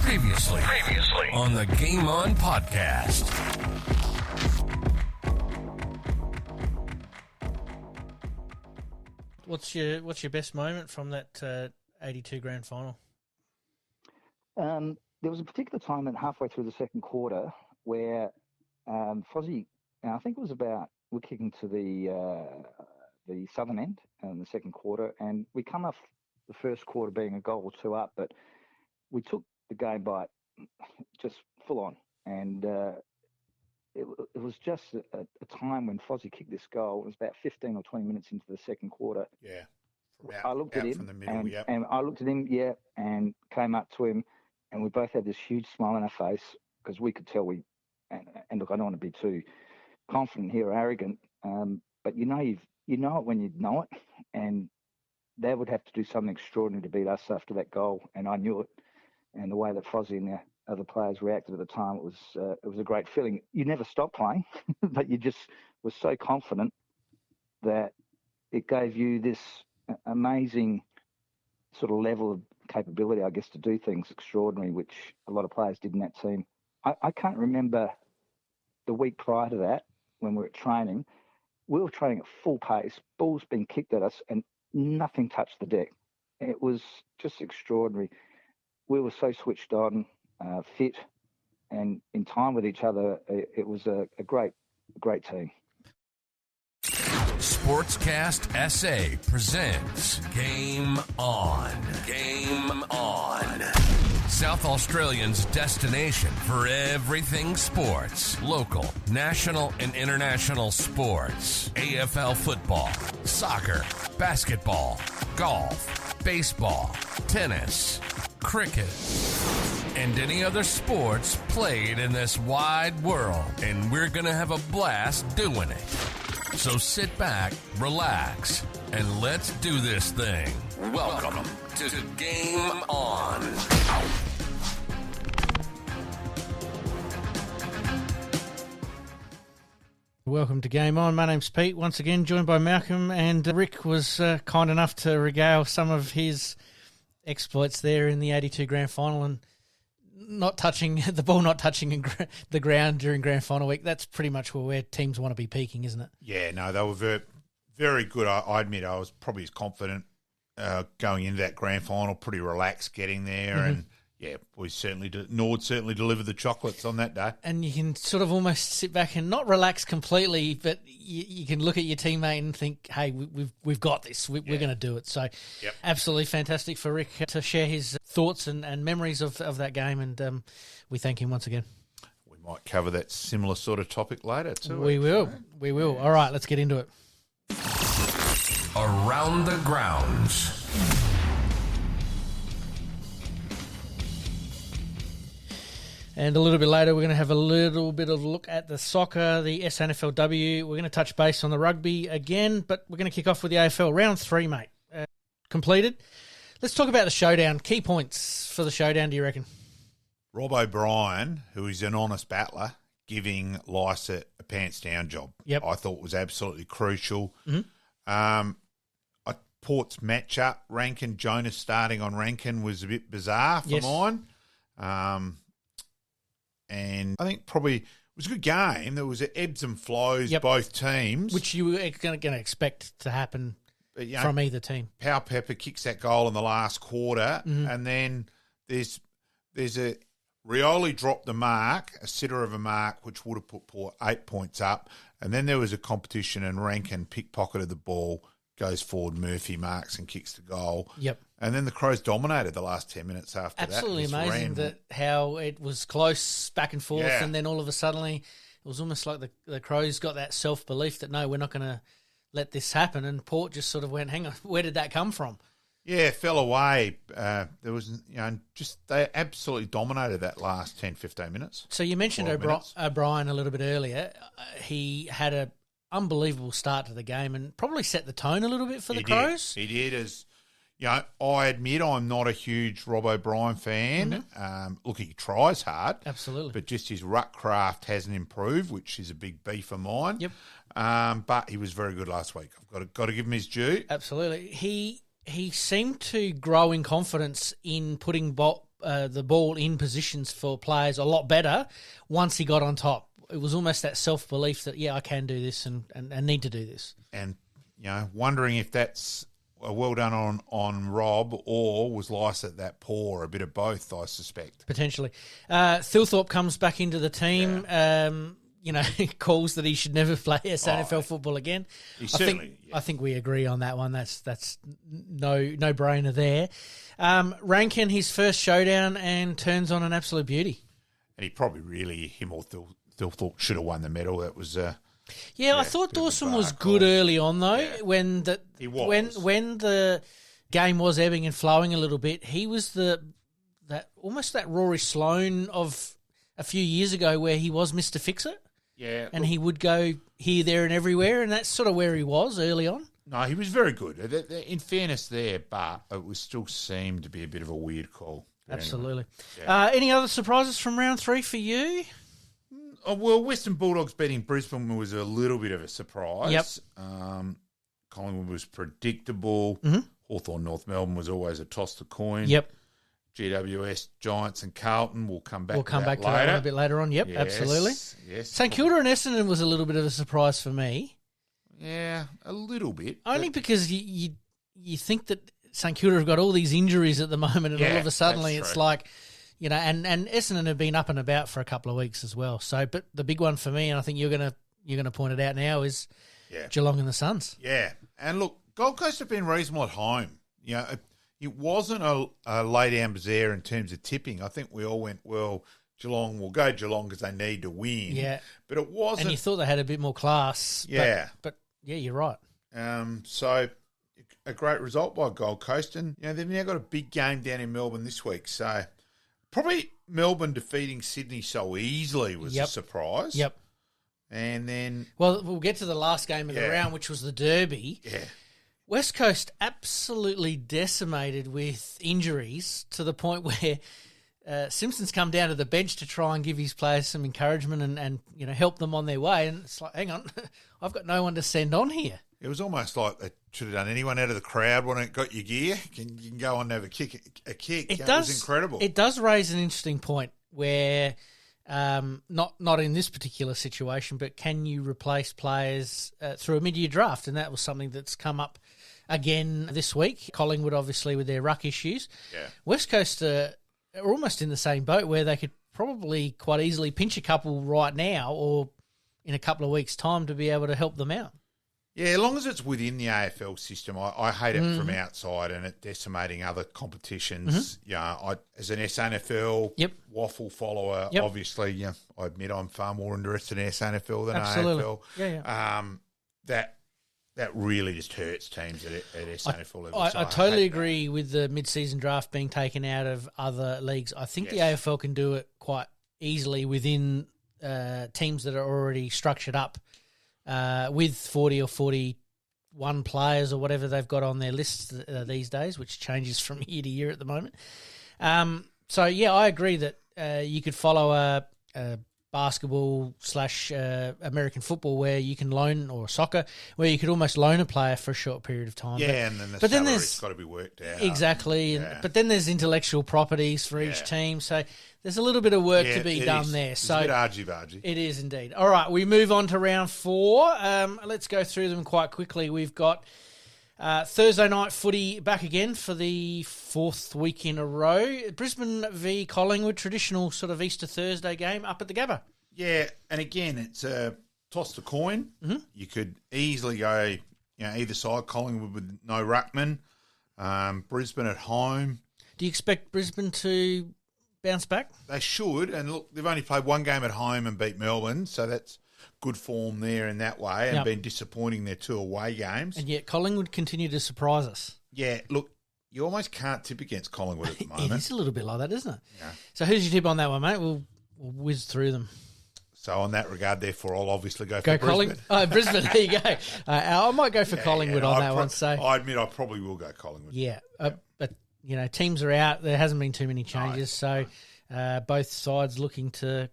Previously on the Game On podcast. What's your best moment from that 82 grand final? There was a particular time at halfway through the second quarter where Fozzie, I think it was about, we're kicking to the southern end in the second quarter, and we come off the first quarter being a goal or two up, but we took the game by just full on, and it was just a time when Fozzie kicked this goal. It was about 15 or 20 minutes into the second quarter. Yeah. I looked at him, from the middle, and I looked at him, and came up to him, and we both had this huge smile on our face because we could tell and look, I don't want to be too confident here or arrogant, but you know it when you know it, and they would have to do something extraordinary to beat us after that goal, and I knew it. And the way that Fozzie and the other players reacted at the time, it was a great feeling. You never stopped playing, but you just were so confident that it gave you this amazing sort of level of capability, I guess, to do things extraordinary, which a lot of players did in that team. I can't remember the week prior to that when we were at training. We were training at full pace, balls being kicked at us, and nothing touched the deck. It was just extraordinary. We were so switched on, fit, and in time with each other. It was a great team. Sportscast SA presents Game On. Game On. South Australians' destination for everything sports. Local, national, and international sports. AFL football, soccer, basketball, golf, baseball, tennis, cricket, and any other sports played in this wide world. And we're going to have a blast doing it. So sit back, relax, and let's do this thing. Welcome to Game On. Welcome to Game On. My name's Pete, once again joined by Malcolm, and Rick was kind enough to regale some of his exploits there in the 82 grand final, and the ball not touching the ground during grand final week. That's pretty much where teams want to be peaking, isn't it? Yeah, no, they were very, very good. I admit I was probably as confident going into that grand final, pretty relaxed getting there, and yeah, Norwood certainly delivered the chocolates on that day. And you can sort of almost sit back and not relax completely, but you can look at your teammate and think, hey, we've got this. We're going to do it. So absolutely fantastic for Rick to share his thoughts and memories of that game, and we thank him once again. We might cover that similar sort of topic later too. We will. All right, let's get into it. Around the grounds. And a little bit later, we're going to have a little bit of a look at the soccer, the SANFLW. We're going to touch base on the rugby again, but we're going to kick off with the AFL. Round 3, mate, completed. Let's talk about the showdown. Key points for the showdown, do you reckon? Rob O'Brien, who is an honest battler, giving Lycett a pants-down job. Yep. I thought was absolutely crucial. Port's matchup, Rankin, Jonas starting on Rankin was a bit bizarre for mine. And I think probably it was a good game. There was ebbs and flows, both teams. Which you were going to expect to happen from either team. Powell Pepper kicks that goal in the last quarter, and then there's a Rioli dropped the mark, a sitter of a mark, which would have put Port 8 points up, and then there was a competition, and Rankin pickpocketed the ball, goes forward, Murphy marks and kicks the goal. Yep. And then the Crows dominated the last 10 minutes after Absolutely that. Absolutely amazing that how it was close back and forth, and then all of a sudden it was almost like the Crows got that self-belief that, no, we're not going to let this happen, and Port just sort of went, hang on, where did that come from? Yeah, it fell away. There was, they absolutely dominated that last 10, 15 minutes. So you mentioned O'Brien a little bit earlier. He had an unbelievable start to the game and probably set the tone a little bit for the Crows. He did. I admit I'm not a huge Rob O'Brien fan. Look, he tries hard. Absolutely. But just his ruck craft hasn't improved, which is a big beef of mine. Yep. But he was very good last week. I've got to give him his due. Absolutely. He seemed to grow in confidence in putting the ball in positions for players a lot better once he got on top. It was almost that self-belief that, I can do this and need to do this. And, wondering if that's well done on Rob or was Lycett that poor, a bit of both, I suspect. Potentially. Thilthorpe comes back into the team. Calls that he should never play SANFL football again. I think we agree on that one. That's no brainer there. Rankin, his first showdown, and turns on an absolute beauty. And he probably really, him or Thilthorpe should have won the medal. That was I thought Dawson was good early on though. When the game was ebbing and flowing a little bit, he was that Rory Sloane of a few years ago where he was Mr. Fix-It. Yeah. And he would go here, there and everywhere, and that's sort of where he was early on. No, he was very good. In fairness there, but it was still seemed to be a bit of a weird call. But absolutely. Anyway, any other surprises from round 3 for you? Well, Western Bulldogs beating Brisbane was a little bit of a surprise. Yep. Collingwood was predictable. Mm-hmm. Hawthorn North Melbourne was always a toss the coin. Yep. GWS, Giants and Carlton will come back to that one a bit later on. Yep, yes, absolutely. Yes. St Kilda and Essendon was a little bit of a surprise for me. Yeah, a little bit. Only because you think that St Kilda have got all these injuries at the moment, and all of a sudden it's like, and Essendon have been up and about for a couple of weeks as well. So, but the big one for me, and I think you're gonna point it out now, is Geelong and the Suns. Yeah, and look, Gold Coast have been reasonable at home. It wasn't a lay-down bazaar in terms of tipping. I think we all went, well, Geelong will go Geelong because they need to win. Yeah. But it wasn't. And you thought they had a bit more class. Yeah. But you're right. So a great result by Gold Coast. And, they've now got a big game down in Melbourne this week. So probably Melbourne defeating Sydney so easily was a surprise. Yep. And then... Well, we'll get to the last game of the round, which was the Derby. Yeah. West Coast absolutely decimated with injuries to the point where Simpson's come down to the bench to try and give his players some encouragement and help them on their way. And it's like, hang on, I've got no one to send on here. It was almost like they should have done anyone out of the crowd when it got your gear. You can go on and have a kick. It was incredible. It does raise an interesting point where not in this particular situation, but can you replace players through a mid-year draft? And that was something that's come up again this week. Collingwood, obviously, with their ruck issues. Yeah. West Coast are almost in the same boat where they could probably quite easily pinch a couple right now or in a couple of weeks' time to be able to help them out. Yeah, as long as it's within the AFL system. I hate it from outside and it decimating other competitions. I, as an SANFL waffle follower, obviously, I admit I'm far more interested in SANFL than AFL. Yeah. That really just hurts teams at SANFL level. I totally agree with the mid-season draft being taken out of other leagues. I think the AFL can do it quite easily within teams that are already structured up with 40 or 41 players or whatever they've got on their lists these days, which changes from year to year at the moment. I agree that you could follow a basketball / American football where you can loan, or soccer, where you could almost loan a player for a short period of time. Yeah, and then the salary's got to be worked out. Exactly. But then there's intellectual properties for each team. So there's a little bit of work to be done there. It's so a bit argy-bargy. It is indeed. All right, we move on to round 4. Let's go through them quite quickly. We've got Thursday night footy back again for the 4th week in a row. Brisbane v Collingwood, traditional sort of Easter Thursday game up at the Gabba. Yeah, and again, it's a toss the coin. Mm-hmm. You could easily go either side. Collingwood with no ruckman. Brisbane at home. Do you expect Brisbane to bounce back? They should, and look, they've only played one game at home and beat Melbourne, so that's good form there in that way, and been disappointing their 2 away games. And yet Collingwood continue to surprise us. Yeah, look, you almost can't tip against Collingwood at the moment. It is a little bit like that, isn't it? Yeah. So who's your tip on that one, mate? We'll whiz through them. So on that regard, therefore, I'll obviously go for Brisbane. Brisbane, there you go. I might go for Collingwood on that one. So I admit I probably will go Collingwood. Yeah, but teams are out. There hasn't been too many changes, so both sides looking to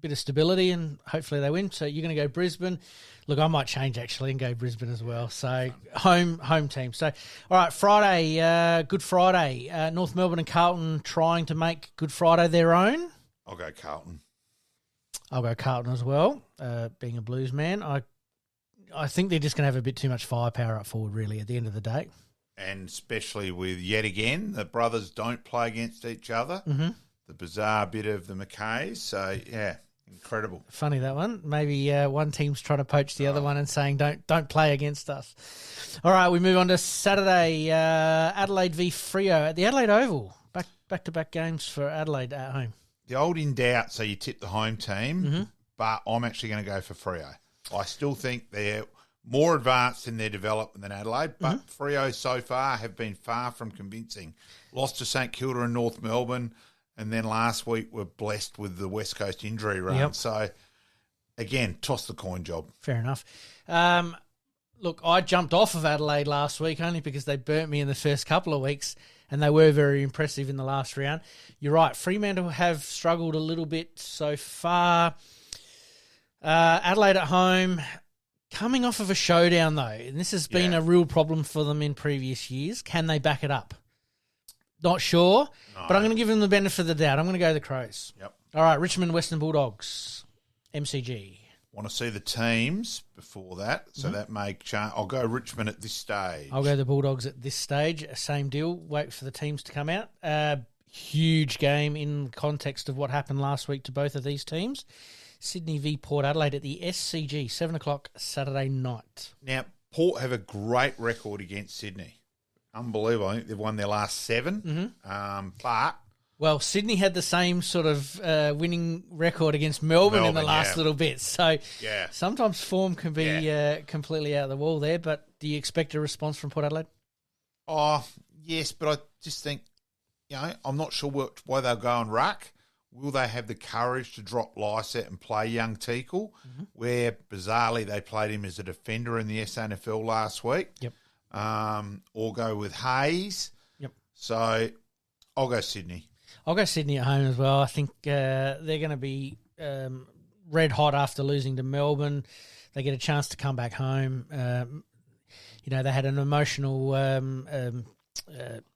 bit of stability, and hopefully they win. So you're going to go Brisbane. Look, I might change actually and go Brisbane as well. So home team. So, all right, Friday, Good Friday. North Melbourne and Carlton trying to make Good Friday their own. I'll go Carlton. I'll go Carlton as well, being a Blues man. I think they're just going to have a bit too much firepower up forward, really, at the end of the day. And especially with, yet again, the brothers don't play against each other. Mm-hmm. The bizarre bit of the McKays. So, yeah, incredible. Funny, that one. Maybe one team's trying to poach the other one and saying, don't play against us. All right, we move on to Saturday, Adelaide v Freo at the Adelaide Oval. Back-to-back games for Adelaide at home. The old in doubt, so you tip the home team, Mm-hmm. but I'm actually going to go for Freo. I still think they're more advanced in their development than Adelaide, but Freo so far have been far from convincing. Lost to St Kilda and North Melbourne, and then last week were blessed with the West Coast injury run. Yep. So, again, toss the coin job. Fair enough. Look, I jumped off of Adelaide last week only because they burnt me in the first couple of weeks, and they were very impressive in the last round. You're right, Fremantle have struggled a little bit so far. Adelaide at home, coming off of a showdown though, and this has been a real problem for them in previous years. Can they back it up? Not sure, but I'm going to give them the benefit of the doubt. I'm going to go the Crows. Yep. All right, Richmond Western Bulldogs, MCG. Want to see the teams before that, so that may change. I'll go Richmond at this stage. I'll go the Bulldogs at this stage. Same deal. Wait for the teams to come out. Huge game in context of what happened last week to both of these teams. Sydney v Port Adelaide at the SCG, 7 o'clock Saturday night. Now, Port have a great record against Sydney. Unbelievable. I think they've won their last 7. But Well, Sydney had the same sort of winning record against Melbourne in the last little bit. So sometimes form can be completely out of the wall there. But do you expect a response from Port Adelaide? Oh, yes, but I just think, I'm not sure why they'll go on ruck. Will they have the courage to drop Lysett and play young Teakle, where bizarrely they played him as a defender in the SANFL last week? Yep. Or go with Hayes. Yep. So I'll go Sydney. I'll go Sydney at home as well. I think they're going to be red hot after losing to Melbourne. They get a chance to come back home. They had an emotional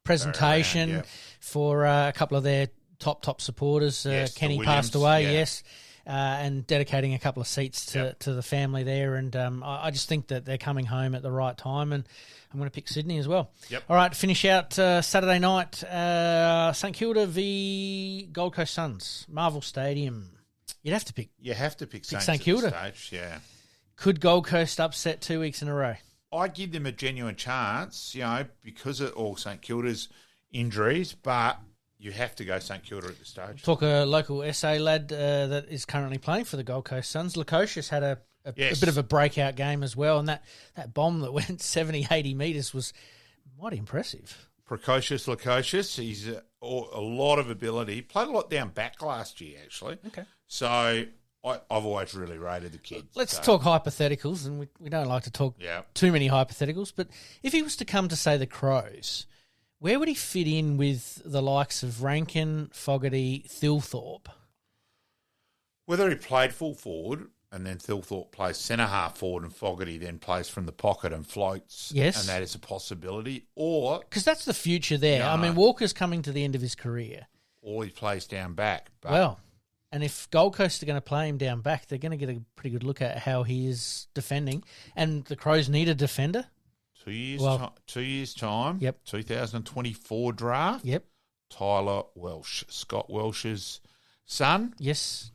presentation for a couple of their top supporters. Kenny passed away, yes, and dedicating a couple of seats to the family there. And I just think that they're coming home at the right time, and I'm going to pick Sydney as well. Yep. All right, to finish out Saturday night, St Kilda v Gold Coast Suns, Marvel Stadium. You have to pick St Kilda. Stage, yeah. Could Gold Coast upset 2 weeks in a row? I give them a genuine chance, because of all St Kilda's injuries, but you have to go St Kilda at this stage. Talk a local SA lad that is currently playing for the Gold Coast Suns. Lukosius had a bit of a breakout game as well, and that bomb that went 70, 80 metres was mighty impressive. Precocious Lukosius, he's a lot of ability. Played a lot down back last year, actually. Okay. So I've always really rated the kid. Let's talk hypotheticals, and we don't like to talk too many hypotheticals, but if he was to come to, say, the Crows, where would he fit in with the likes of Rankin, Fogarty, Thilthorpe? Whether he played full forward and then Thilthorpe plays centre-half forward and Fogarty then plays from the pocket and floats, and that is a possibility, or... Because that's the future there. No. I mean, Walker's coming to the end of his career. Or he plays down back. But and if Gold Coast are going to play him down back, they're going to get a pretty good look at how he is defending. And the Crows need a defender. 2 years' time. Yep. 2024 draft. Yep. Tyler Welsh, Scott Welsh's son. Yes.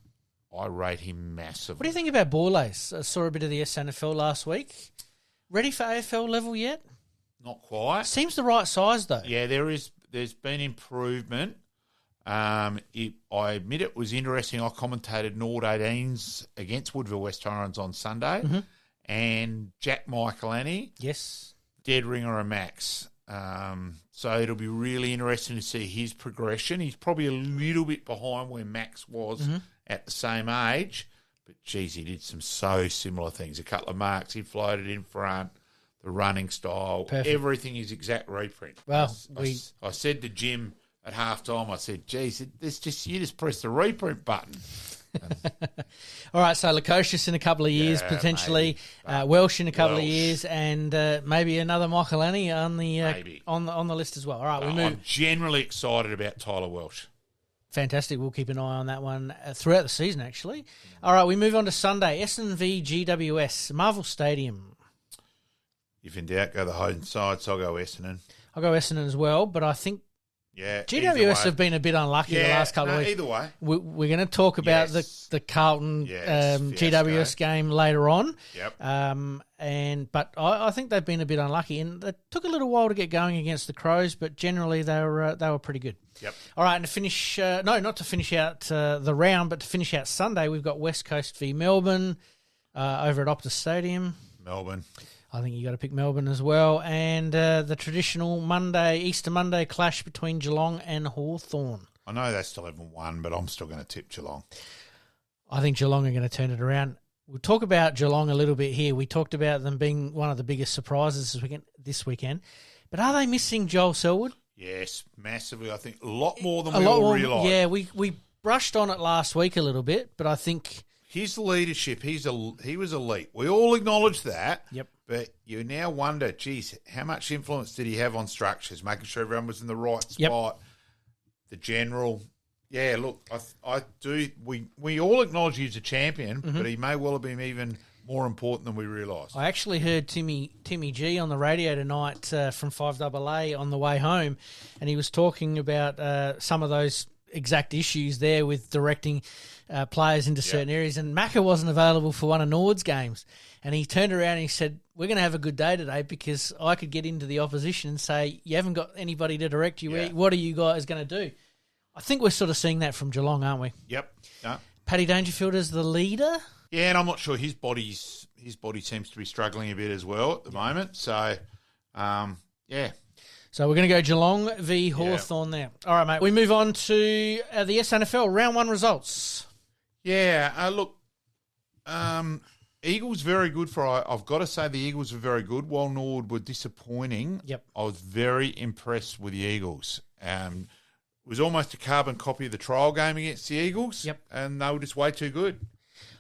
I rate him massively. What do you think about Borlase? I saw a bit of the SANFL last week. Ready for AFL level yet? Not quite. Seems the right size though. Yeah, there's been improvement. I admit it was interesting. I commentated Nord 18s against Woodville West Torrens on Sunday, and Jack Michaelani. Yes. Dead ringer and Max. So it'll be really interesting to see his progression. He's probably a little bit behind where Max was at the same age, but geez, he did some so similar things. A couple of marks he floated in front, the running style, everything is exact reprint. Well, I said to Jim at halftime, I said, geez, you just press the reprint button. All right, so Lukosius in a couple of years, potentially. Welsh in a couple of years, and maybe another Michelini on the list as well. All right, we move. I'm generally excited about Tyler Welsh. Fantastic. We'll keep an eye on that one throughout the season, actually. All right, we move on to Sunday. Essendon v GWS, Marvel Stadium. If in doubt, go the home side, so I'll go Essendon. I'll go Essendon as well, but I think Yeah, GWS have been a bit unlucky the last couple of weeks. Either way. We're going to talk about the Carlton GWS game later on. Yep. But I think they've been a bit unlucky, and it took a little while to get going against the Crows, but generally they were pretty good. Yep. All right, and to finish, not to finish out the round, but to finish out Sunday, we've got West Coast v Melbourne over at Optus Stadium. Melbourne. I think you got to pick Melbourne as well. And the traditional Easter Monday clash between Geelong and Hawthorn. I know they still haven't won, but I'm still going to tip Geelong. I think Geelong are going to turn it around. We'll talk about Geelong a little bit here. We talked about them being one of the biggest surprises this weekend. But are they missing Joel Selwood? Yes, massively. I think a lot more than we all realise. Yeah, we brushed on it last week a little bit, but I think his leadership, he was elite. We all acknowledge that. Yep. But you now wonder, geez, how much influence did he have on structures, making sure everyone was in the right spot? The general, look, I do. We all acknowledge he's a champion, but he may well have been even more important than we realise. I actually heard Timmy G on the radio tonight from 5AA on the way home, and he was talking about some of those exact issues there with directing players into certain areas, and Macca wasn't available for one of Norwood's games, and he turned around and he said, we're going to have a good day today because I could get into the opposition and say, you haven't got anybody to direct you. Yeah. What are you guys going to do? I think we're sort of seeing that from Geelong, aren't we? Yep. No. Paddy Dangerfield is the leader. Yeah, and I'm not sure his body seems to be struggling a bit as well at the moment. So, So we're going to go Geelong v Hawthorn there. All right, mate. We move on to the SANFL round 1 results. Yeah, look, Eagles very good I've got to say the Eagles were very good. While Norwood were disappointing, I was very impressed with the Eagles. It was almost a carbon copy of the trial game against the Eagles, and they were just way too good.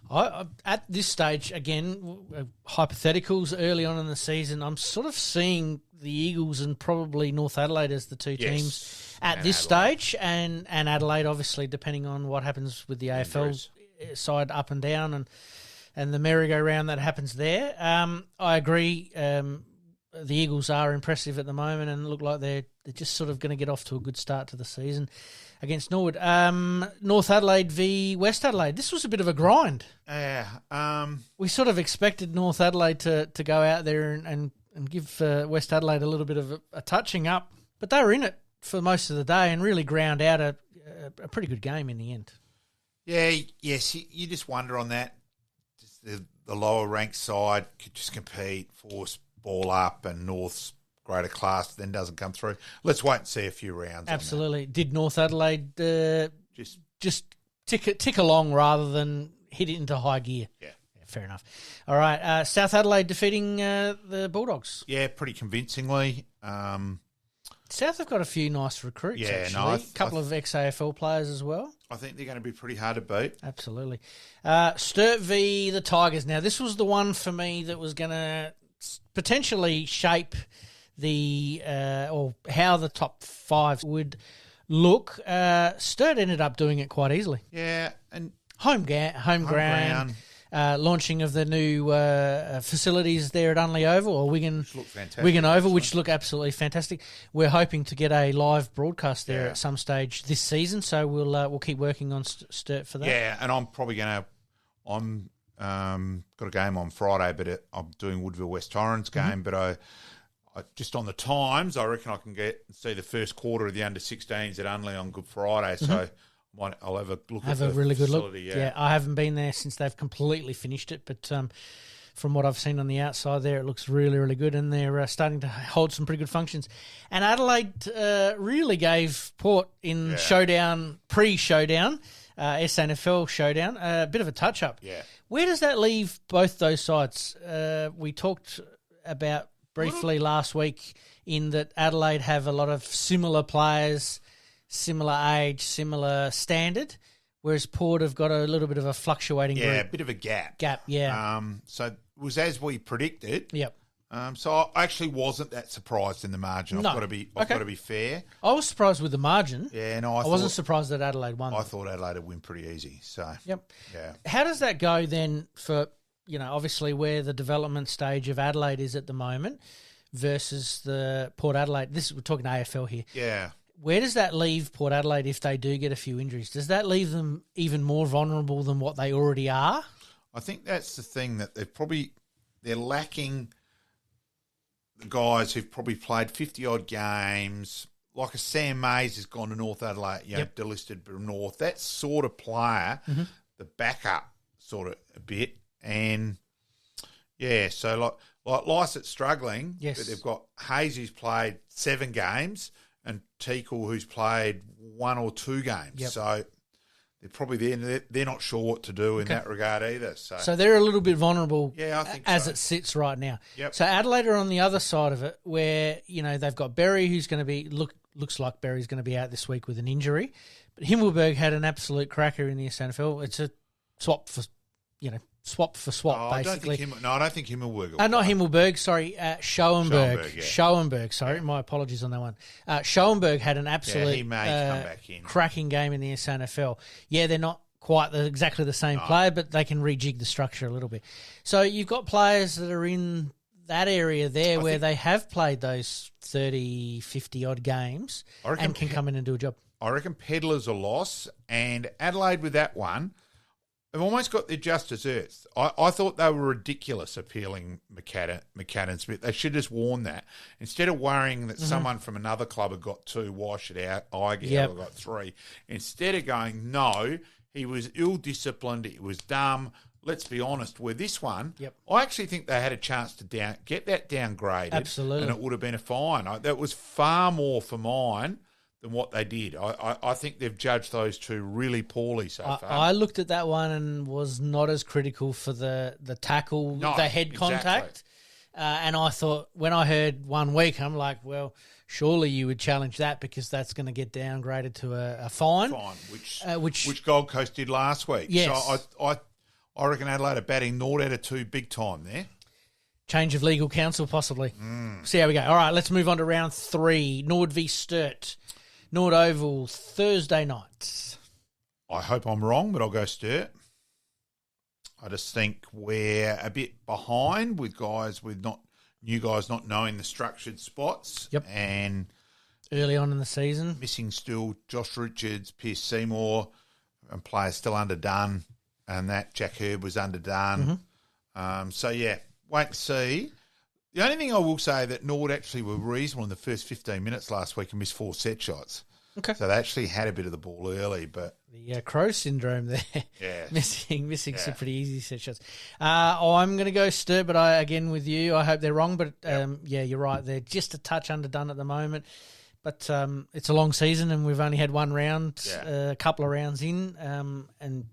At this stage, again, hypotheticals early on in the season, I'm sort of seeing the Eagles and probably North Adelaide as the two teams at this stage, and Adelaide, obviously, depending on what happens with the AFL side up and down and the merry-go-round that happens there. I agree. The Eagles are impressive at the moment and look like they're just sort of going to get off to a good start to the season against Norwood. North Adelaide v West Adelaide. This was a bit of a grind. We sort of expected North Adelaide to go out there and give West Adelaide a little bit of a touching up, but they were in it for most of the day and really ground out a pretty good game in the end. Yeah, yes, you just wonder on that. Just the lower ranked side could just compete, force ball up, and North's greater class then doesn't come through. Let's wait and see a few rounds. Absolutely. Did North Adelaide just tick along rather than hit it into high gear? Yeah, fair enough. All right, South Adelaide defeating the Bulldogs. Yeah, pretty convincingly. South have got a few nice recruits, actually. A couple of ex-AFL players as well. I think they're going to be pretty hard to beat. Absolutely. Sturt v the Tigers. Now, this was the one for me that was going to potentially shape or how the top 5 would look. Sturt ended up doing it quite easily. Yeah, and home ground. Launching of the new facilities there at Unley Oval or Wigan Oval, which look absolutely fantastic. We're hoping to get a live broadcast there at some stage this season, so we'll keep working on Sturt for that. Yeah, and I'm probably going to. I'm got a game on Friday, but I'm doing Woodville West Torrens game. But I just on the times, I reckon I can see the first quarter of the under-16s at Unley on Good Friday. So. I'll have a look. Have a really good look. Yeah, I haven't been there since they've completely finished it, but from what I've seen on the outside there, it looks really, really good, and they're starting to hold some pretty good functions. And Adelaide really gave Port in showdown, pre-showdown, SANFL showdown, a bit of a touch-up. Yeah. Where does that leave both those sides? We talked about briefly last week in that Adelaide have a lot of similar players, similar age, similar standard. whereas Port have got a little bit of a fluctuating Yeah, a group. bit of a gap. So it was as we predicted. Yep. So I actually wasn't that surprised in the margin. I've got to be fair. I was surprised with the margin. Yeah, no, I wasn't surprised that Adelaide won. I thought Adelaide would win pretty easy. So yep. Yeah. How does that go then for, obviously where the development stage of Adelaide is at the moment versus the Port Adelaide? We're talking AFL here. Yeah. Where does that leave Port Adelaide if they do get a few injuries? Does that leave them even more vulnerable than what they already are? I think that's the thing, that they're lacking the guys who've probably played 50-odd games, like a Sam Mays has gone to North Adelaide, delisted from North. That sort of player, the backup sort of a bit. And, yeah, so like Lycett's struggling, yes. but they've got Hayes who's played 7 games and Teakle who's played 1 or 2 games. Yep. So they're probably there. They're not sure what to do in that regard either. So they're a little bit vulnerable I think as so. it sits right now. Yep. So Adelaide are on the other side of it where, they've got Berry who's going to be looks like Berry's going to be out this week with an injury. But Himmelberg had an absolute cracker in the SANFL. It's a swap for swap, basically. I don't think Himmelberg. Not Himmelberg, sorry, Schoenberg. Yeah. Schoenberg, sorry, my apologies on that one. Schoenberg had an absolute he may come back in. cracking game in the SANFL. Yeah, they're not quite exactly the same player, but they can rejig the structure a little bit. So you've got players that are in that area there where they have played those 30, 50-odd games and can come in and do a job. I reckon Pedlar's a loss, and Adelaide with that one, they've almost got their just desserts. I thought they were ridiculous appealing McAdam Smith. They should have just warned that. Instead of worrying that someone from another club had got 2, why should I got 3? Instead of going, no, he was ill-disciplined, it was dumb. Let's be honest, with this one, I actually think they had a chance to get that downgraded. Absolutely. And it would have been a fine. That was far more for mine than what they did. I think they've judged those 2 really poorly so far. I looked at that one and was not as critical for the tackle, the head contact. And I thought, when I heard 1 week, I'm like, well, surely you would challenge that because that's going to get downgraded to a fine. Which Gold Coast did last week. Yes. So I reckon Adelaide are batting 0 out of 2 big time there. Change of legal counsel, possibly. See how we go. All right, let's move on to round 3. Norwood v Sturt. Norwood Oval, Thursday night. I hope I'm wrong, but I'll go Sturt. I just think we're a bit behind with new guys not knowing the structured spots. Yep. And early on in the season. Missing still Josh Richards, Pierce Seymour, and players still underdone, and that Jack Herb was underdone. So, yeah, wait and see. The only thing I will say that Norwood actually were reasonable in the first 15 minutes last week and missed 4 set shots. Okay. So they actually had a bit of the ball early, but the Crow syndrome there. Yeah. missing some pretty easy set shots. I'm going to go Sturt, but again with you, I hope they're wrong. But you're right. They're just a touch underdone at the moment. But it's a long season, and we've only had 1 round, a couple of rounds in, and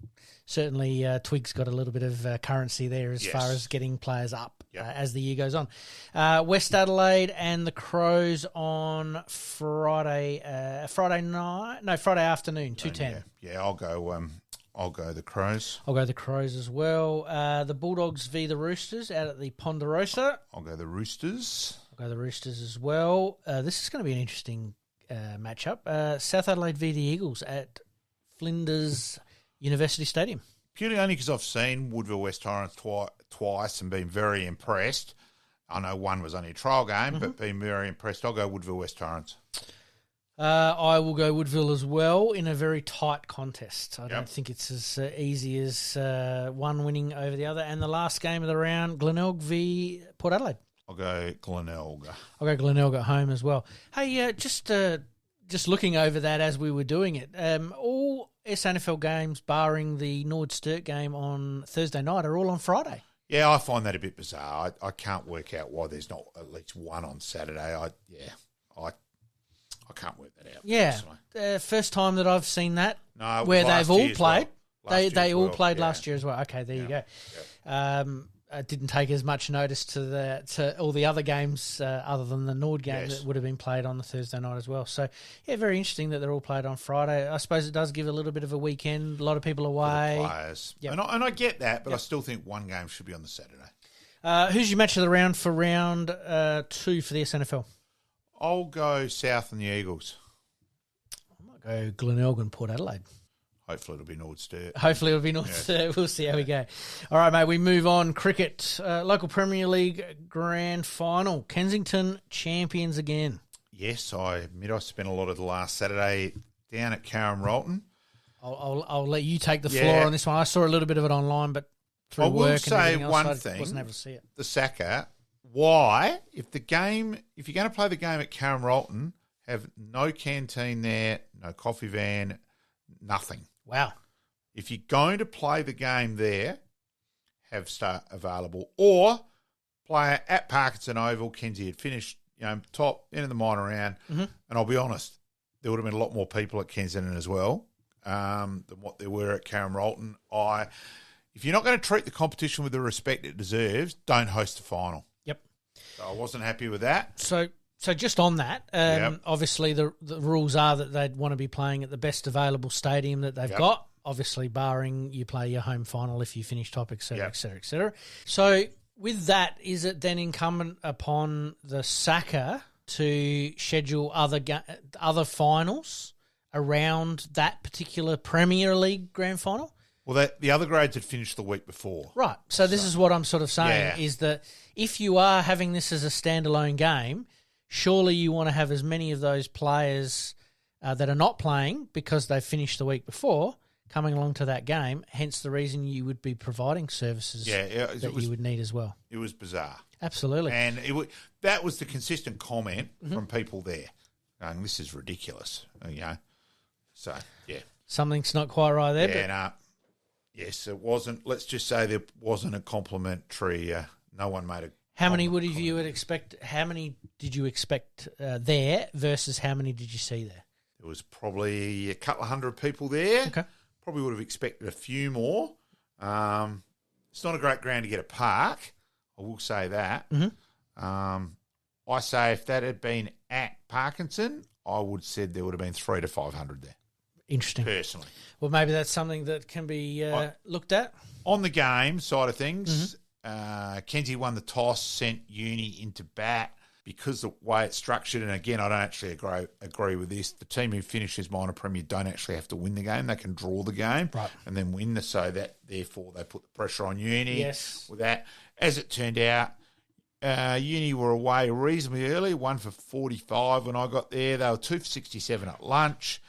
certainly Twig's got a little bit of currency there as far as getting players up as the year goes on. West Adelaide and the Crows on Friday afternoon, 2:10. Yeah, I'll go the Crows. I'll go the Crows as well. The Bulldogs v the Roosters out at the Ponderosa. I'll go the Roosters. I'll go the Roosters as well. This is going to be an interesting matchup. South Adelaide v the Eagles at Flinders University Stadium. Purely only because I've seen Woodville West Torrens twice and been very impressed. I know one was only a trial game, but been very impressed. I'll go Woodville West Torrens. I will go Woodville as well in a very tight contest. I don't think it's as easy as one winning over the other. And the last game of the round, Glenelg v Port Adelaide. I'll go Glenelg. I'll go Glenelg at home as well. Hey, just looking over that as we were doing it, all SANFL games, barring the Norwood Sturt game on Thursday night, are all on Friday. Yeah, I find that a bit bizarre. I can't work out why there's not at least one on Saturday. I can't work that out. Yeah, first time that I've seen that. No, where they've all played. Well. They all played last year as well. Okay, there you go. Yeah. didn't take as much notice to all the other games other than the Norwood game that would have been played on the Thursday night as well. So, yeah, very interesting that they're all played on Friday. I suppose it does give a little bit of a weekend. A lot of people away. For the players. Yep. And I get that, but I still think one game should be on the Saturday. Who's your match of the round for round 2 for the SANFL? I'll go South and the Eagles. I might go Glenelg, Port Adelaide. Hopefully it'll be Norwood Sturt. Hopefully it'll be North. Yeah. We'll see how we go. All right, mate, we move on. Cricket, local Premier League grand final. Kensington champions again. Yes, I admit I spent a lot of the last Saturday down at Carrum-Rolton. I'll let you take the floor on this one. I saw a little bit of it online, but through work and everything else, I wasn't able to see it. The Saka, why, if you're going to play the game at Carrum-Rolton, have no canteen there, no coffee van, nothing. Wow. If you're going to play the game there, have start available. Or play it at Parkinson Oval. Kenzie had finished, top, end of the minor round. Mm-hmm. And I'll be honest, there would have been a lot more people at Kensington as well than what there were at Carrum-Rolton. If you're not going to treat the competition with the respect it deserves, don't host the final. Yep. So I wasn't happy with that. So just on that, obviously the rules are that they'd want to be playing at the best available stadium that they've got, obviously barring you play your home final if you finish top, et cetera, et cetera, et cetera. So with that, is it then incumbent upon the Saka to schedule other finals around that particular Premier League grand final? Well, the other grades had finished the week before. Right. So this is what I'm sort of saying, is that if you are having this as a standalone game, surely you want to have as many of those players that are not playing because they finished the week before coming along to that game, hence the reason you would be providing services that you would need as well. It was bizarre. Absolutely. And that was the consistent comment from people there. Going, this is ridiculous. So, yeah. Something's not quite right there. Yeah, no. Yes, it wasn't. Let's just say there wasn't a complimentary. No one made a. How many would you expect? How many did you expect there versus how many did you see there? There was probably a couple of hundred people there. Okay. Probably would have expected a few more. It's not a great ground to get a park. I will say that. Mm-hmm. I say if that had been at Parkinson, I would have said there would have been 300 to 500 there. Interesting. Personally. Well, maybe that's something that can be looked at. On the game side of things, Kenzie won the toss, sent Uni into bat because the way it's structured, and again, I don't actually agree with this, the team who finishes minor premier don't actually have to win the game. They can draw the game and then win so that therefore they put the pressure on Uni with that. As it turned out, Uni were away reasonably early, 1 for 45 when I got there. They were 2 for 67 at lunch.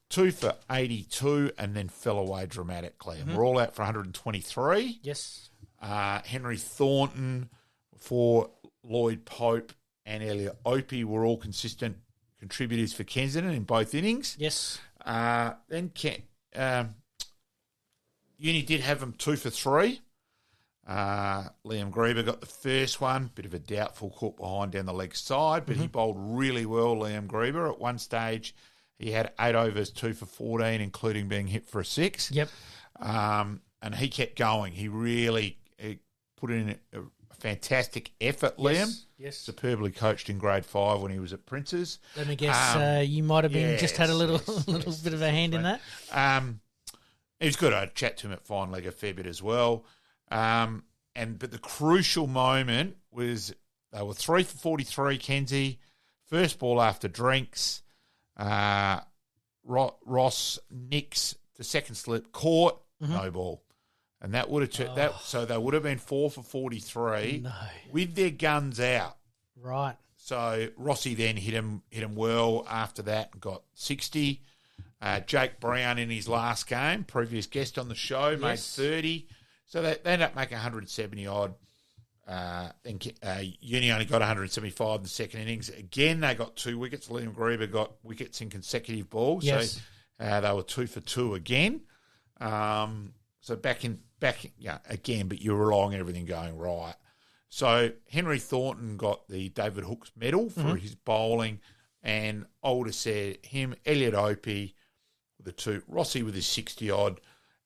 2 for 82 and then fell away dramatically. And we're all out for 123. Yes. Henry Thornton for Lloyd Pope and Elliot Opie were all consistent contributors for Kensington in both innings. Yes. Then Uni did have them 2 for 3. Liam Grieber got the first one, bit of a doubtful caught behind down the leg side, but he bowled really well, Liam Grieber. At one stage, he had 8 overs, 2 for 14, including being hit for a 6. Yep. And he kept going. He really put in a fantastic effort, Liam. Yes. Superbly coached in grade 5 when he was at Prince's. Let me guess, you might have been just had a little bit of a hand in that. He was good. I chat to him at fine leg a fair bit as well. But the crucial moment was they were 3 for 43, Kenzie. First ball after drinks. Ross nicks the second slip, caught, no ball. And that would have so they would have been 4 for 43 with their guns out. Right. So Rossi then hit him well after that and got 60. Jake Brown in his last game, previous guest on the show, made 30. So they ended up making 170 odd. Then Uni only got 175 in the second innings. Again, they got 2 wickets. Liam Grieber got wickets in consecutive balls. Yes. So they were 2 for 2 again. So back again, but you're relying on everything going right. So Henry Thornton got the David Hooks medal for his bowling, and I would have said him, Elliot Opie with the 2, Rossi with his 60 odd,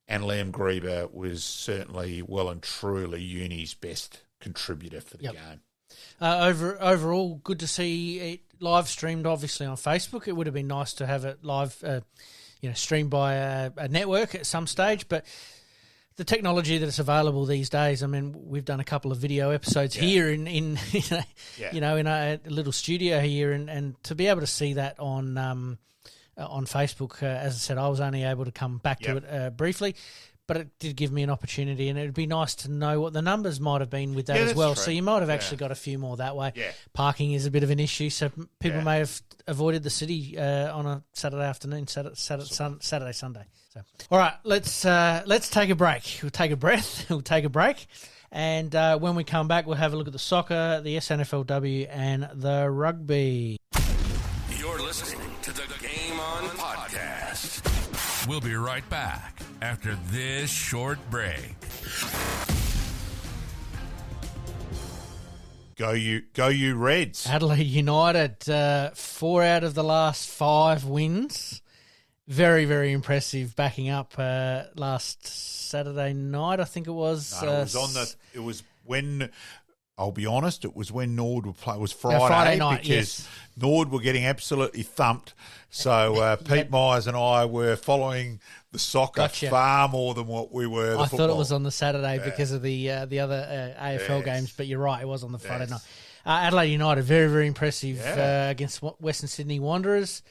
And Liam Grieber was certainly well and truly Uni's best contributor for the game. Overall, good to see it live streamed, obviously, on Facebook. It would have been nice to have it live, streamed by a network at some stage, but the technology that's available these days, I mean, we've done a couple of video episodes here in a little studio here, and to be able to see that on Facebook, as I said, I was only able to come back to it briefly, but it did give me an opportunity, and it would be nice to know what the numbers might have been with that as well. True. So you might have actually got a few more that way. Yeah. Parking is a bit of an issue, so people may have avoided the city on a Saturday afternoon, Saturday, Sunday. So, all right, let's take a break. We'll take a breath. We'll take a break, and when we come back, we'll have a look at the soccer, the SANFLW, and the rugby. You're listening to the Game On podcast. We'll be right back after this short break. Go you Reds. Adelaide United, 4 out of the last 5 wins. Very, very impressive, backing up last Saturday night, I think it was. No, it was when, I'll be honest, it was when Norwood would play. It was Friday night, because Norwood were getting absolutely thumped. So Pete Myers and I were following the soccer far more than what we were the football. Thought it was on the Saturday because of the other AFL games, but you're right, it was on the Friday night. Adelaide United, very, very impressive against Western Sydney Wanderers.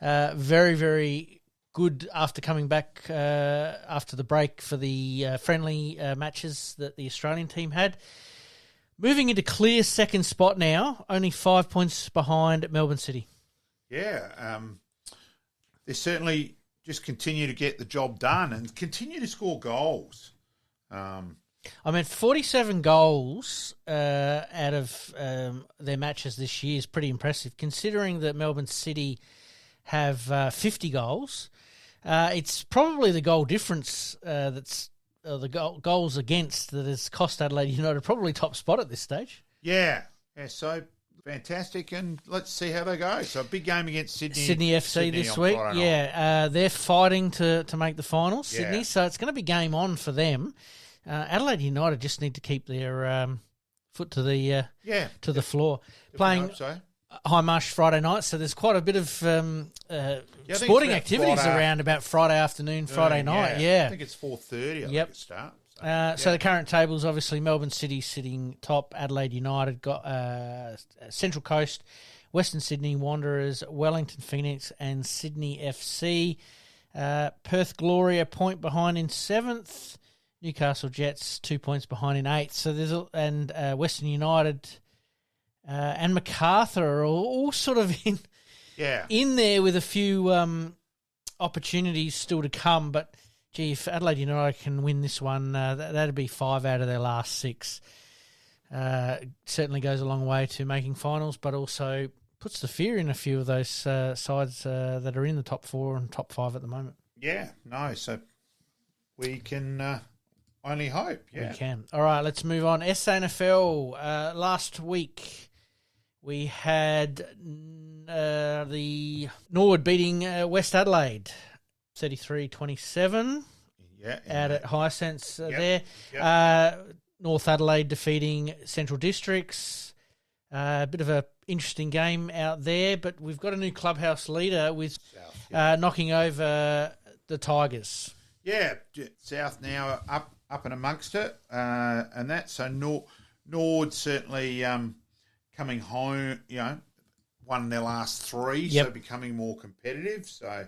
Very, very good after coming back after the break for the friendly matches that the Australian team had. Moving into clear second spot now, only 5 points behind Melbourne City. Yeah, they certainly just continue to get the job done and continue to score goals. 47 goals out of their matches this year is pretty impressive, considering that Melbourne City have 50 goals. It's probably the goal difference that's the goals against that has cost Adelaide United probably top spot at this stage. Yeah, so fantastic, and let's see how they go. So a big game against Sydney FC this week. They're fighting to make the finals, Sydney, so it's going to be game on for them. Adelaide United just need to keep their foot to the floor. Playing High Marsh Friday night, so there's quite a bit of sporting activities around about Friday afternoon, Friday night. I think it's 4:30. I think it starts. So the current tables, obviously, Melbourne City sitting top. Adelaide United got Central Coast, Western Sydney Wanderers, Wellington Phoenix, and Sydney FC. Perth Glory a point behind in 7th. Newcastle Jets 2 points behind in 8th. So there's Western United and MacArthur are all sort of in there with a few opportunities still to come. But, gee, if Adelaide United can win this one, that'd be 5 out of their last 6. Certainly goes a long way to making finals, but also puts the fear in a few of those sides that are in the top 4 and top 5 at the moment. Yeah, no, so we can only hope. Yeah. We can. All right, let's move on. SANFL, last week we had the Norwood beating West Adelaide 33-27 out at Hisense there. North Adelaide defeating Central Districts. A bit of an interesting game out there, but we've got a new clubhouse leader with knocking over the Tigers. Yeah, South now up and amongst it, and that. So Norwood certainly coming home, won their last 3, so becoming more competitive. So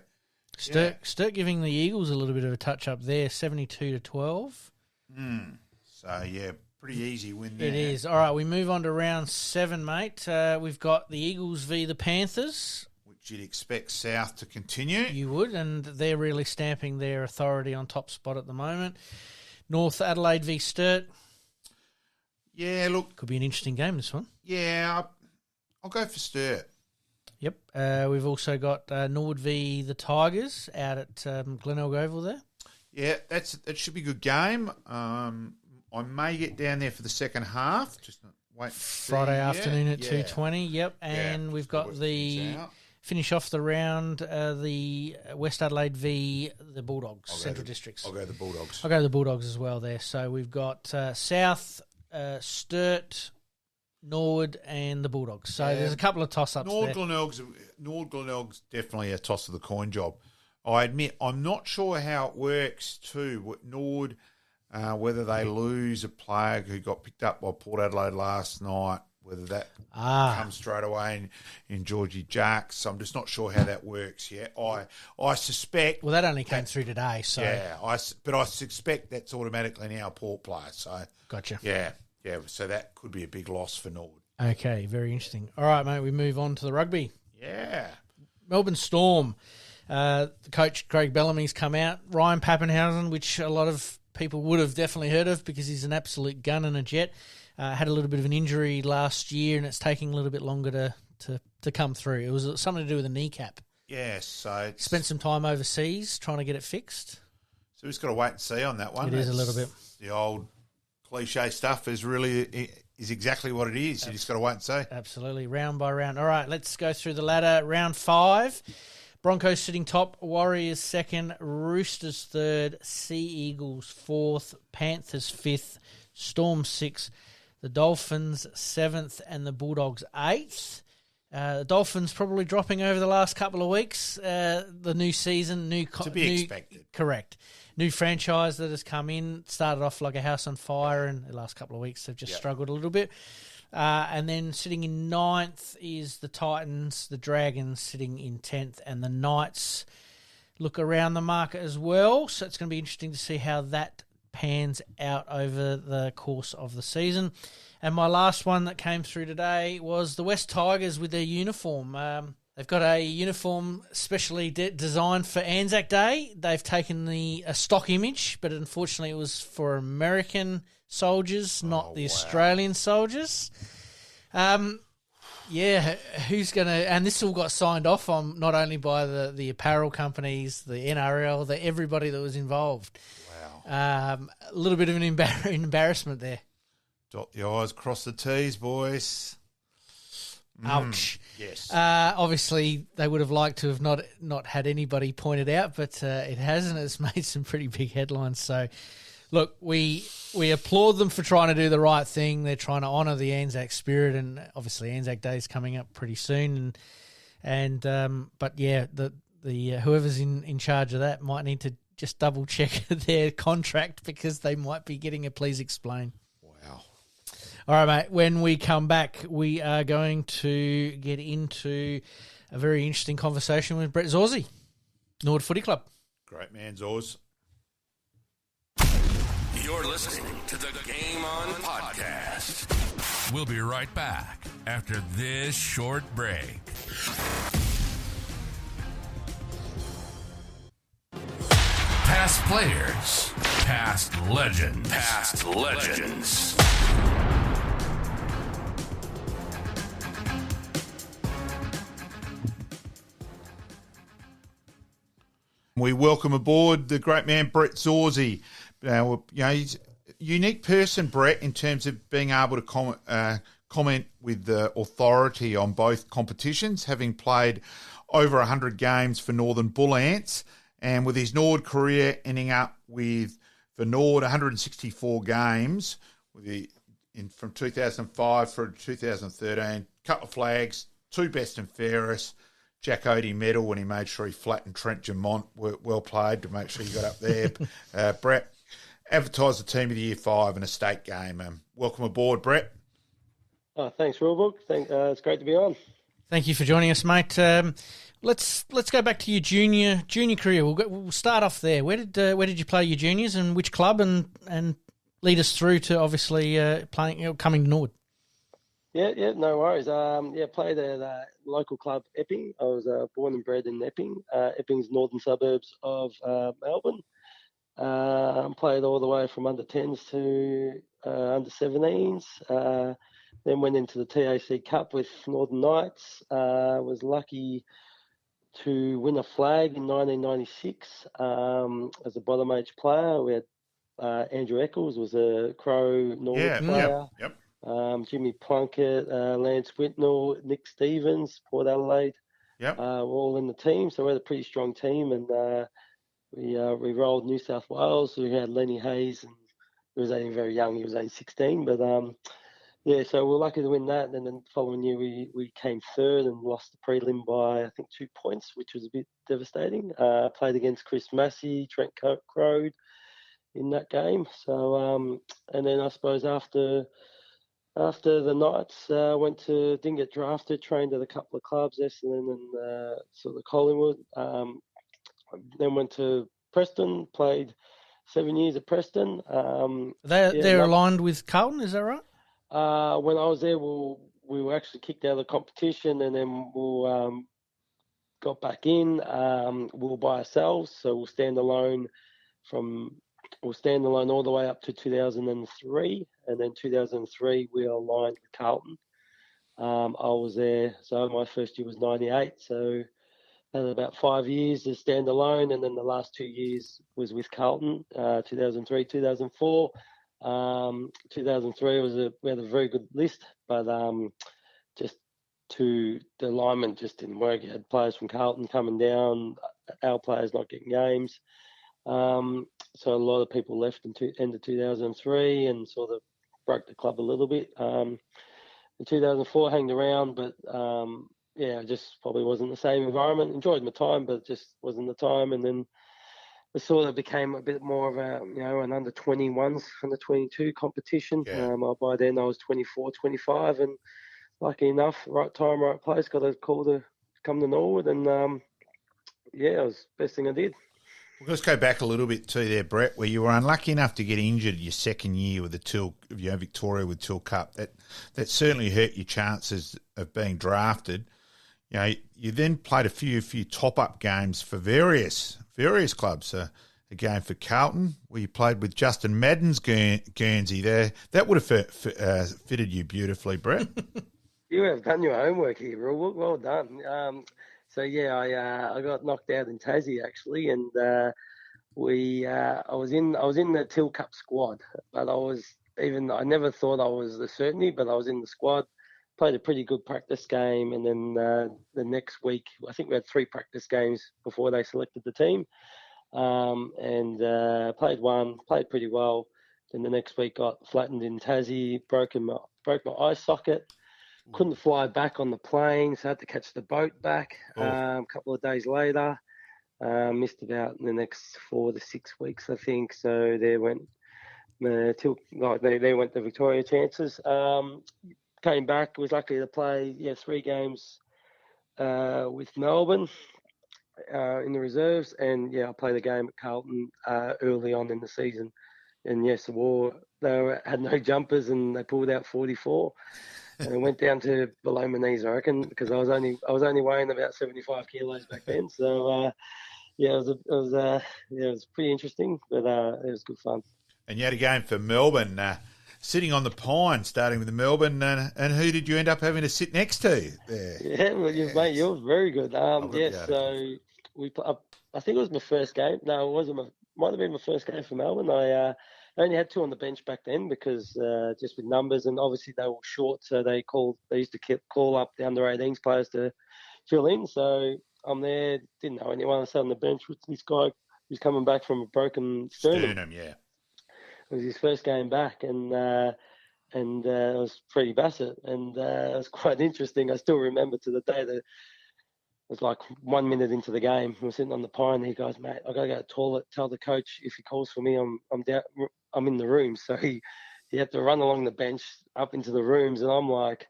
Sturt giving the Eagles a little bit of a touch up there, 72-12. So pretty easy win there. It is. All right, we move on to round 7, mate. We've got the Eagles v the Panthers. Which you'd expect South to continue. You would, and they're really stamping their authority on top spot at the moment. North Adelaide v Sturt. Yeah, look. Could be an interesting game, this one. Yeah, I'll go for Sturt. Yep. We've also got Norwood v the Tigers out at Glenelg Oval there. Yeah, that should be a good game. I may get down there for the second half. Just wait. Friday afternoon at 2:20. Yep. And we've got the finish off the round, the West Adelaide v the Bulldogs, Central Districts. I'll go the Bulldogs. I'll go the Bulldogs as well there. So we've got South, Sturt, Norwood and the Bulldogs. So there's a couple of toss-ups there. Norwood Glenelg's definitely a toss of the coin job. I admit I'm not sure how it works too. With Norwood, whether they lose a player who got picked up by Port Adelaide last night, whether that comes straight away in Georgie Jacks. I'm just not sure how that works yet. I suspect... Well, that only came through today, so... Yeah, but I suspect that's automatically now a Port player, so... Gotcha. Yeah, so that could be a big loss for Norwood. Okay, very interesting. All right, mate, we move on to the rugby. Yeah. Melbourne Storm. The coach, Craig Bellamy's come out. Ryan Pappenhausen, which a lot of people would have definitely heard of because he's an absolute gun and a jet. Had a little bit of an injury last year, and it's taking a little bit longer to come through. It was something to do with a kneecap. Yes, so spent some time overseas trying to get it fixed. So we've just got to wait and see on that one. It is a little bit. The old cliche stuff is exactly what it is. You just got to wait and see. Absolutely, round by round. All right, let's go through the ladder. Round 5. Broncos sitting top, Warriors second, Roosters third, Sea Eagles fourth, Panthers fifth, Storm sixth, the Dolphins 7th and the Bulldogs 8th. The Dolphins probably dropping over the last couple of weeks. The new season, to be expected. Correct. New franchise that has come in, started off like a house on fire, and the last couple of weeks they've just struggled a little bit. And then sitting in 9th is the Titans, the Dragons sitting in 10th, and the Knights look around the market as well. So it's going to be interesting to see how that pans out over the course of the season. And my last one that came through today was the West Tigers with their uniform. They've got a uniform specially designed for Anzac Day. They've taken a stock image, but unfortunately it was for American soldiers, not the Australian soldiers. Who's going to... And this all got signed off on not only by the apparel companies, the NRL, everybody that was involved. A little bit of an embarrassment there. Dot the I's, cross the T's, boys. Ouch. Yes. Obviously, they would have liked to have not had anybody pointed out, but it hasn't. It's made some pretty big headlines. So, look, we applaud them for trying to do the right thing. They're trying to honour the Anzac spirit, and obviously Anzac Day is coming up pretty soon. But yeah, the whoever's in charge of that might need to just double check their contract because they might be getting a please explain. Wow. All right, mate. When we come back, we are going to get into a very interesting conversation with Brett Zorzi, Norwood Footy Club. Great man, Zorz. You're listening to the Game On podcast. We'll be right back after this short break. Past players, past legends. We welcome aboard the great man, Brett Zorzi. He's a unique person, Brett, in terms of being able to comment with the authority on both competitions, having played over 100 games for Northern Bull Ants, and with his Norwood career ending up with, for Norwood, 164 games from 2005 through 2013, couple of flags, 2 best and fairest, Jack Odie medal when he made sure he flattened Trent Jamont. Well played to make sure he got up there. Brett, advertised the Team of the Year 5 in a state game. Welcome aboard, Brett. Thanks, Rulebook. It's great to be on. Thank you for joining us, mate. Let's go back to your junior career. We'll start off there. Where did you play your juniors and which club, and lead us through to obviously coming to Norwood. Yeah, no worries. Played at a local club, Epping. I was born and bred in Epping. Epping's northern suburbs of Melbourne. Played all the way from under 10s to under 17s. Then went into the TAC Cup with Northern Knights. Was lucky to win a flag in 1996 as a bottom age player. We had Andrew Eccles was a Crow Norwood player. Yep. Jimmy Plunkett, Lance Whitnell, Nick Stevens, Port Adelaide. Yep. We're all in the team, so we had a pretty strong team, and we rolled New South Wales. We had Lenny Hayes, and he was only very young. He was only 16, but yeah, so we're lucky to win that. And then the following year, we came third and lost the prelim by, I think, 2 points, which was a bit devastating. Played against Chris Massey, Trent Crode in that game. So, and then I suppose after the Knights, didn't get drafted, trained at a couple of clubs, Essendon and sort of Collingwood. Then went to Preston, played 7 years at Preston. They're aligned with Carlton, is that right? When I was there, we were actually kicked out of the competition, and then we got back in. We were by ourselves, so we'll stand alone all the way up to 2003, and then 2003 we aligned with Carlton. I was there, so my first year was 98, so had about 5 years to stand alone, and then the last 2 years was with Carlton, 2003, 2004. 2003 we had a very good list, but the alignment just didn't work. You had players from Carlton coming down, our players not getting games. So a lot of people left in end of 2003 and sort of broke the club a little bit. In 2004, hanged around, but it just probably wasn't the same environment. Enjoyed my time, but it just wasn't the time. And then it sort of became a bit more of an under 21s, under 22 competition. Yeah. By then I was 24, 25, and lucky enough, right time, right place, got a call to come to Norwood, and it was the best thing I did. Well, let's go back a little bit to there, Brett, where you were unlucky enough to get injured your second year with the Victoria with Till Cup. That certainly hurt your chances of being drafted. You then played a few top-up games for various clubs. A game for Carlton, where you played with Justin Madden's Guernsey there. That would have fitted you beautifully, Brett. You have done your homework here, Rule. Well done. I got knocked out in Tassie actually, and I was in the Till Cup squad, but I never thought I was the certainty, but I was in the squad. Played a pretty good practice game, and then the next week, I think we had 3 practice games before they selected the team, and played one, played pretty well. Then the next week got flattened in Tassie, broke my eye socket. Couldn't fly back on the plane, so had to catch the boat back. A couple of days later, missed about the next 4 to 6 weeks, I think. So they went the Victoria chances. Came back, was lucky to play 3 games with Melbourne in the reserves, and I played a game at Carlton early on in the season. And yes, they had no jumpers, and they pulled out 44. And it went down to below my knees, I reckon, because I was only weighing about 75 kilos back then. So it was pretty interesting, but it was good fun. And you had a game for Melbourne, sitting on the pine, starting with the Melbourne, and who did you end up having to sit next to there? Yeah, well, mate, you were very good. So I think it was my first game. No, it wasn't. Might have been my first game for Melbourne. I only had 2 on the bench back then because just with numbers, and obviously they were short, so they used to call up the under 18s players to fill in. So I'm there, didn't know anyone. I sat on the bench with this guy who's coming back from a broken sternum. Yeah. It was his first game back, and it was Freddie Bassett, and it was quite interesting. I still remember to the day that it was like 1 minute into the game. We were sitting on the pine, and he goes, "Mate, I gotta go to the toilet. Tell the coach if he calls for me, I'm down. I'm in the room." So he had to run along the bench up into the rooms, and I'm like,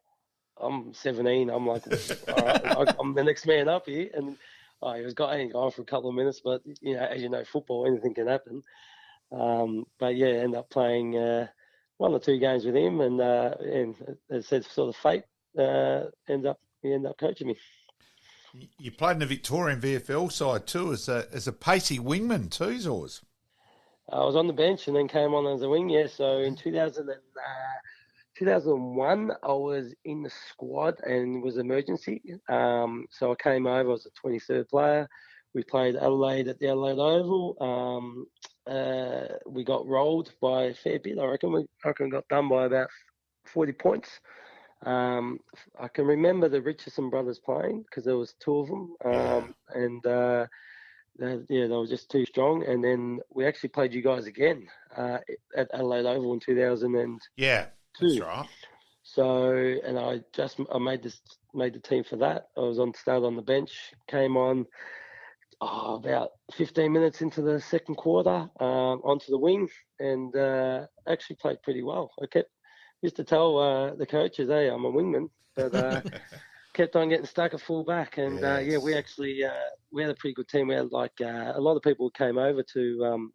I'm 17. I'm like, all right, I'm the next man up here, and he was only gone for a couple of minutes, but as you know, football, anything can happen. End up playing 1 or 2 games with him, and as I said, sort of fate he ended up coaching me. You played in the Victorian VFL side too, as a pacey wingman too, Zorz. I was on the bench and then came on as a wing. Yeah, so in 2001, I was in the squad and it was emergency. So I came over. I was a 23rd player. We played Adelaide at the Adelaide Oval. We got rolled by a fair bit. I reckon we got done by about 40 points. I can remember the Richardson brothers playing because there was two of them, and they were just too strong. And then we actually played you guys again at Adelaide Oval in 2002. Yeah, that's right. So, and I made the team for that. I was started on the bench, came on about 15 minutes into the second quarter, onto the wing, and actually played pretty well. I used to tell the coaches, hey, I'm a wingman, but kept on getting stuck at full back. And we actually we had a pretty good team. We had like a lot of people came over to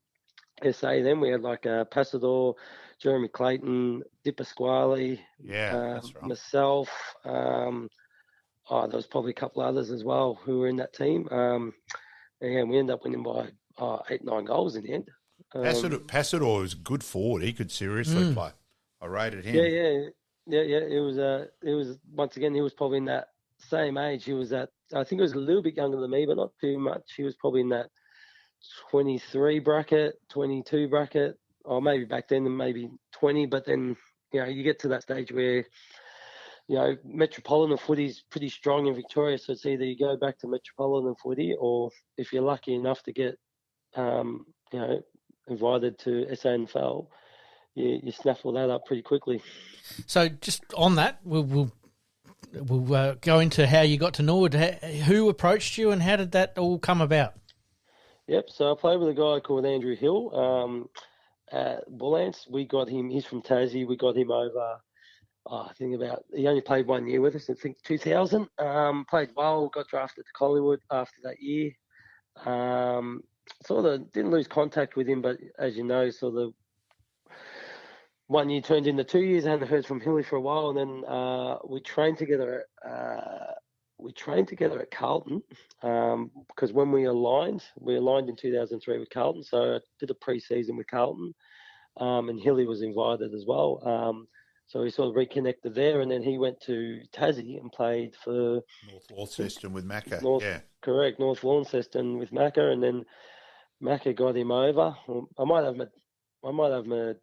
SA then. We had like Passador, Jeremy Clayton, Di Pasquale, that's right. myself. There was probably a couple others as well who were in that team. And we ended up winning by 8-9 goals in the end. Passador was a good forward. He could seriously play. I rated him. Yeah. It was once again, he was probably in that same age. He was I think he was a little bit younger than me, but not too much. He was probably in that 23 bracket, 22 bracket, or maybe back then maybe 20. But then, you get to that stage where, Metropolitan footy's pretty strong in Victoria. So it's either you go back to Metropolitan footy, or if you're lucky enough to get, invited to SANFL, you snaffle that up pretty quickly. So just on that, we'll go into how you got to Norwood. Who approached you and how did that all come about? Yep, so I played with a guy called Andrew Hill at Bullants. We got him, he's from Tassie. We got him over, he only played 1 year with us, I think 2000. Played well, got drafted to Collingwood after that year. Sort of didn't lose contact with him, but as you know, sort of 1 year turned into 2 years. I hadn't heard from Hilly for a while, and then we trained together. At Carlton because when we aligned in 2003 with Carlton. So I did a pre-season with Carlton, and Hilly was invited as well. So we sort of reconnected there, and then he went to Tassie and played for North Launceston with Macca. Correct, North Launceston with Macca, and then Macca got him over. I might have my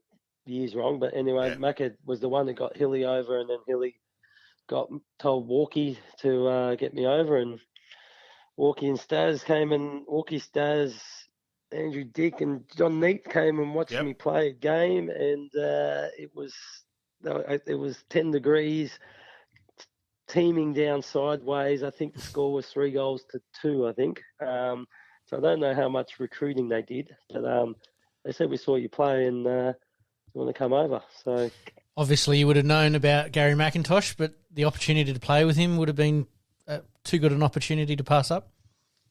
years wrong, but anyway, Macca was the one that got Hilly over, and then Hilly told Walkie to get me over, and Walkie and Staz came, and Walkie, Staz, Andrew Dick, and John Neat came and watched me play a game, and it was 10 degrees, teaming down sideways. I think the score was 3-2, I think. So I don't know how much recruiting they did, but they said we saw you play and you want to come over. So obviously you would have known about Gary McIntosh, but the opportunity to play with him would have been too good an opportunity to pass up.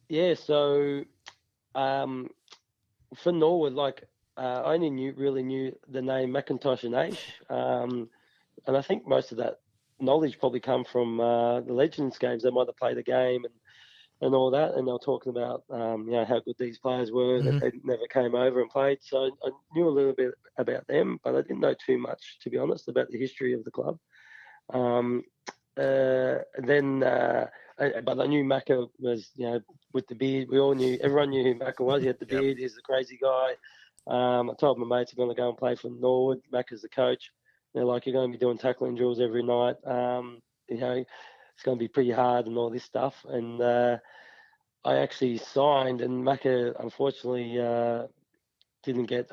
Yeah, so for Norwood, I only really knew the name McIntosh and Aish, and I think most of that knowledge probably come from the Legends games. They might have played a game and all that, and they were talking about how good these players were, that they never came over and played. So I knew a little bit about them, but I didn't know too much, to be honest, about the history of the club. But I knew Macca was, with the beard. Everyone knew who Macca was. He had the beard. He's a crazy guy. I told my mates I'm going to go and play for Norwood. Macca's the coach. They're like, you're going to be doing tackling drills every night. It's going to be pretty hard and all this stuff. And I actually signed, and Macca unfortunately didn't get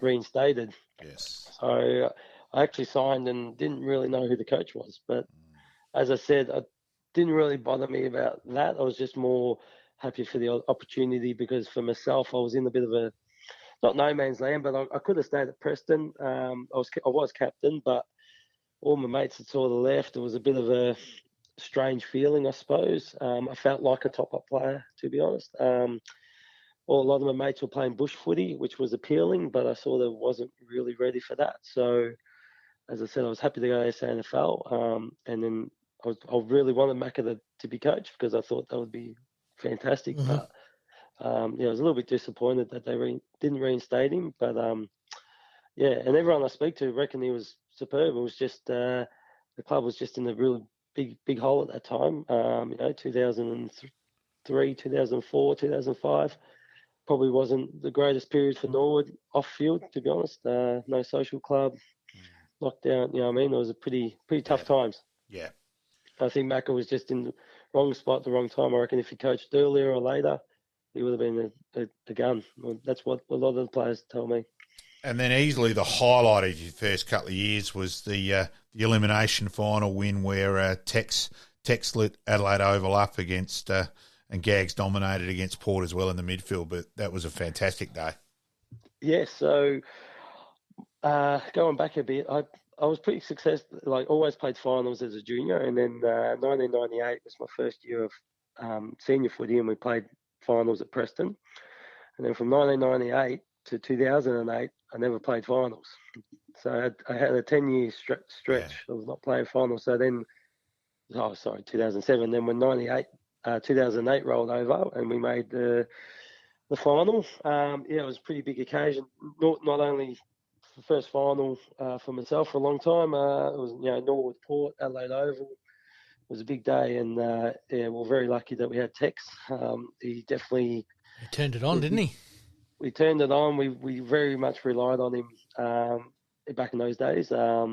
reinstated. Yes. So I actually signed and didn't really know who the coach was. But as I said, it didn't really bother me about that. I was just more happy for the opportunity, because for myself, I was in a bit of a, not no man's land, but I could have stayed at Preston. I was captain, but all my mates had sort of left. It was a bit of a strange feeling, I suppose. I felt like a top-up player, to be honest. A lot of my mates were playing bush footy, which was appealing, but I sort of wasn't really ready for that. So, as I said, I was happy to go to SANFL, and then I really wanted Macca to be coach, because I thought that would be fantastic. But I was a little bit disappointed that they didn't reinstate him. But and everyone I speak to reckon he was superb. It was just the club was just in a really big hole at that time. 2003, 2004, 2005 probably wasn't the greatest period for Norwood off field, to be honest. No social club, lockdown. You know what I mean? It was a pretty tough times. Yeah. I think Macca was just in the wrong spot at the wrong time. I reckon if he coached earlier or later, he would have been a gun. Well, that's what a lot of the players tell me. And then easily the highlight of your first couple of years was the elimination final win where Tex lit Adelaide Oval up against and Gags dominated against Port as well in the midfield. But that was a fantastic day. Yeah, so going back a bit, I was pretty successful. Like always played finals as a junior, and then 1998 was my first year of senior footy, and we played finals at Preston. And then from 1998 to 2008, I never played finals. So I had a 10-year stretch of not playing finals. So then, 2007. Then when 2008 rolled over and we made the final, it was a pretty big occasion. Not only the first final for myself for a long time. It was Norwood Port, Adelaide Oval. It was a big day, and we're very lucky that we had Tex. He definitely turned it on, didn't he? We turned it on. We very much relied on him back in those days. I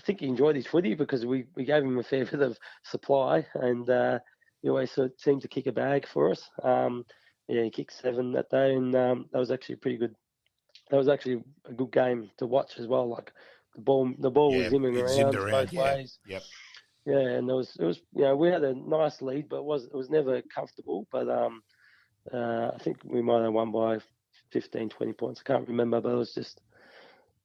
think he enjoyed his footy because we gave him a fair bit of supply, and he always seemed to kick a bag for us. He kicked 7 that day, and that was actually pretty good. That was actually a good game to watch as well. Like the ball was zimming around both ways. Yep. Yeah, and it was we had a nice lead, but it was never comfortable. But I think we might have won by 15, 20 points. I can't remember, but it was just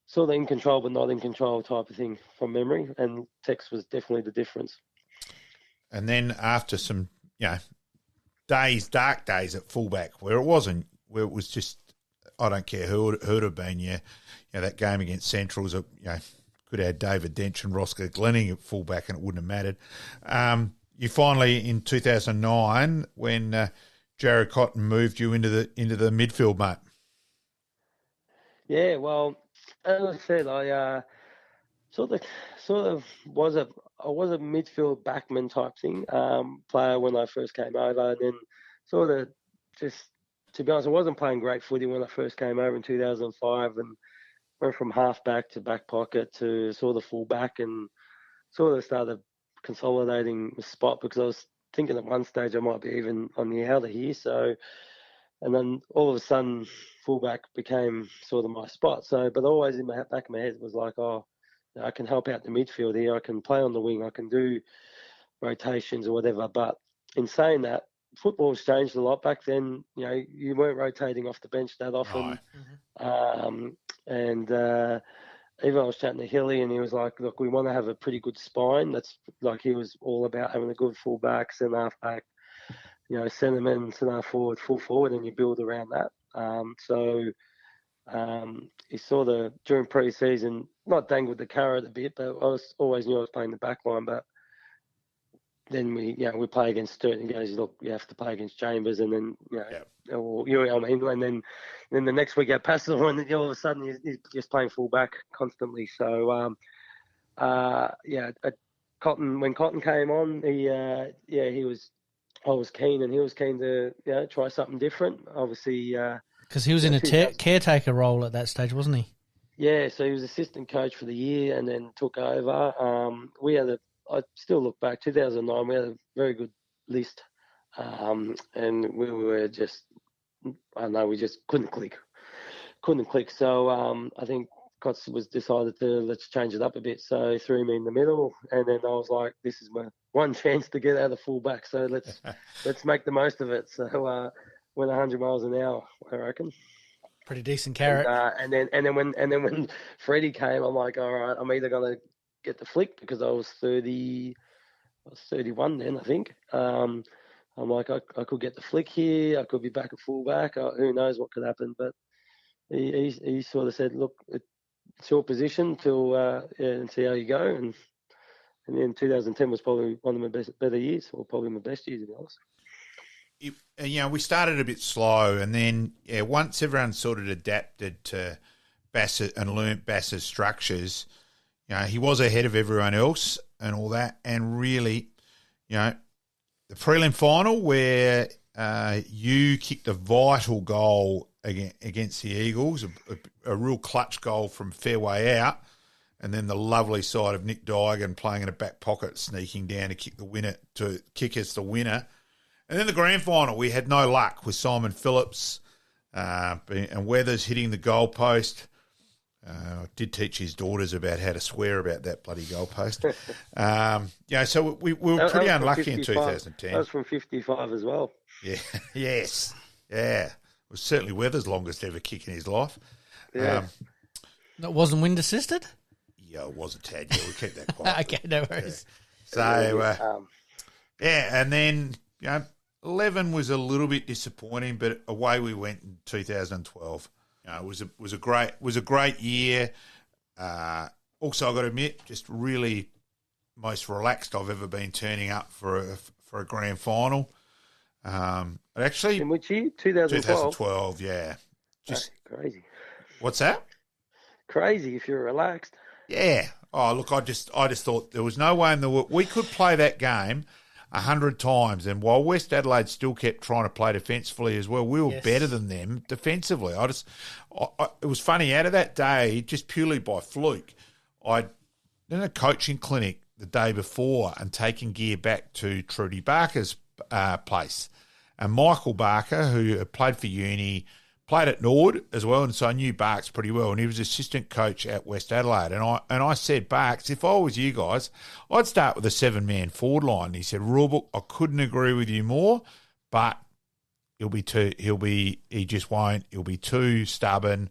sort of in control but not in control type of thing from memory. And Tex was definitely the difference. And then after some, dark days at fullback, where it was just, I don't care who it would have been. That game against Central was could have had David Dench and Roscoe Glenning at fullback, and it wouldn't have mattered. You finally in 2009 when Jared Cotton moved you into the midfield, mate. Yeah, well, as I said, I sort of was a midfield backman type thing player when I first came over, and then sort of just, to be honest, I wasn't playing great footy when I first came over in 2005, and went from halfback to back pocket to sort of fullback, and sort of started consolidating the spot because I was thinking at one stage I might be even on the outer here. So, and then all of a sudden, fullback became sort of my spot. So, but always in the back of my head was like, I can help out the midfield here. I can play on the wing. I can do rotations or whatever. But in saying that, football's changed a lot. Back then, you weren't rotating off the bench that often. No. And even I was chatting to Hilly, and he was like, look, we want to have a pretty good spine. That's like, he was all about having a good fullback, centre half-back, centreman, centre forward, full forward, and you build around that. He sort of, during pre-season, not dangled the carrot a bit, but I always knew I was playing the back line. But then we play against Sturt, and he goes, look, you have to play against Chambers, and then, and then the next week I passed it on, and all of a sudden he's just playing fullback constantly. So, Cotton, when Cotton came on, I was keen, and he was keen to try something different. Obviously, because he was in a caretaker role at that stage, wasn't he? Yeah, so he was assistant coach for the year, and then took over. I still look back, 2009, we had a very good list, and we were just, I don't know, we just couldn't click. So I think Cots was decided to let's change it up a bit. So he threw me in the middle, and then I was like, this is my one chance to get out of fullback. So let's make the most of it. So went 100 miles an hour, I reckon. Pretty decent carrot. And then when Freddie came, I'm like, all right, I'm either gonna get the flick because I was 31 then, I think. I'm like, I could get the flick here. I could be back at fullback. Who knows what could happen? But he sort of said, look, it's your position and see how you go. And then 2010 was probably one of my better years, or probably my best years, to be honest. We started a bit slow, and then once everyone sort of adapted to Bassett and learnt Bass's structures, he was ahead of everyone else and all that. And really, the prelim final where you kicked a vital goal against the Eagles, a real clutch goal from fair way out, and then the lovely side of Nick Digan playing in a back pocket, sneaking down to kick us the winner. And then the grand final, we had no luck with Simon Phillips and Weathers hitting the goalpost. I did teach his daughters about how to swear about that bloody goalpost. So we were pretty unlucky in 2010. That was from 55 as well. Yeah, yes, yeah. It was certainly Weathers' longest ever kick in his life. Yeah. That wasn't wind assisted? Yeah, it was a tad. Yeah, we kept that quiet. Okay, no worries. Yeah. So, and then, 11 was a little bit disappointing, but away we went in 2012. It was a great year. Also, I've got to admit, just really most relaxed I've ever been turning up for a grand final. Actually, in which year? 2012. 2012, yeah. Just crazy. What's that? Crazy if you're relaxed. Yeah. Oh, look, I just thought there was no way in the world we could play that game 100 times, and while West Adelaide still kept trying to play defensively as well, we were better than them defensively. It was funny, out of that day, just purely by fluke, I'd done a coaching clinic the day before and taken gear back to Trudy Barker's place. And Michael Barker, who had played for uni, played at Norwood as well, and so I knew Barks pretty well, and he was assistant coach at West Adelaide. And I said, Barks, if I was you guys, I'd start with a 7-man forward line. And he said, Rulebook, I couldn't agree with you more, but he just won't. He'll be too stubborn.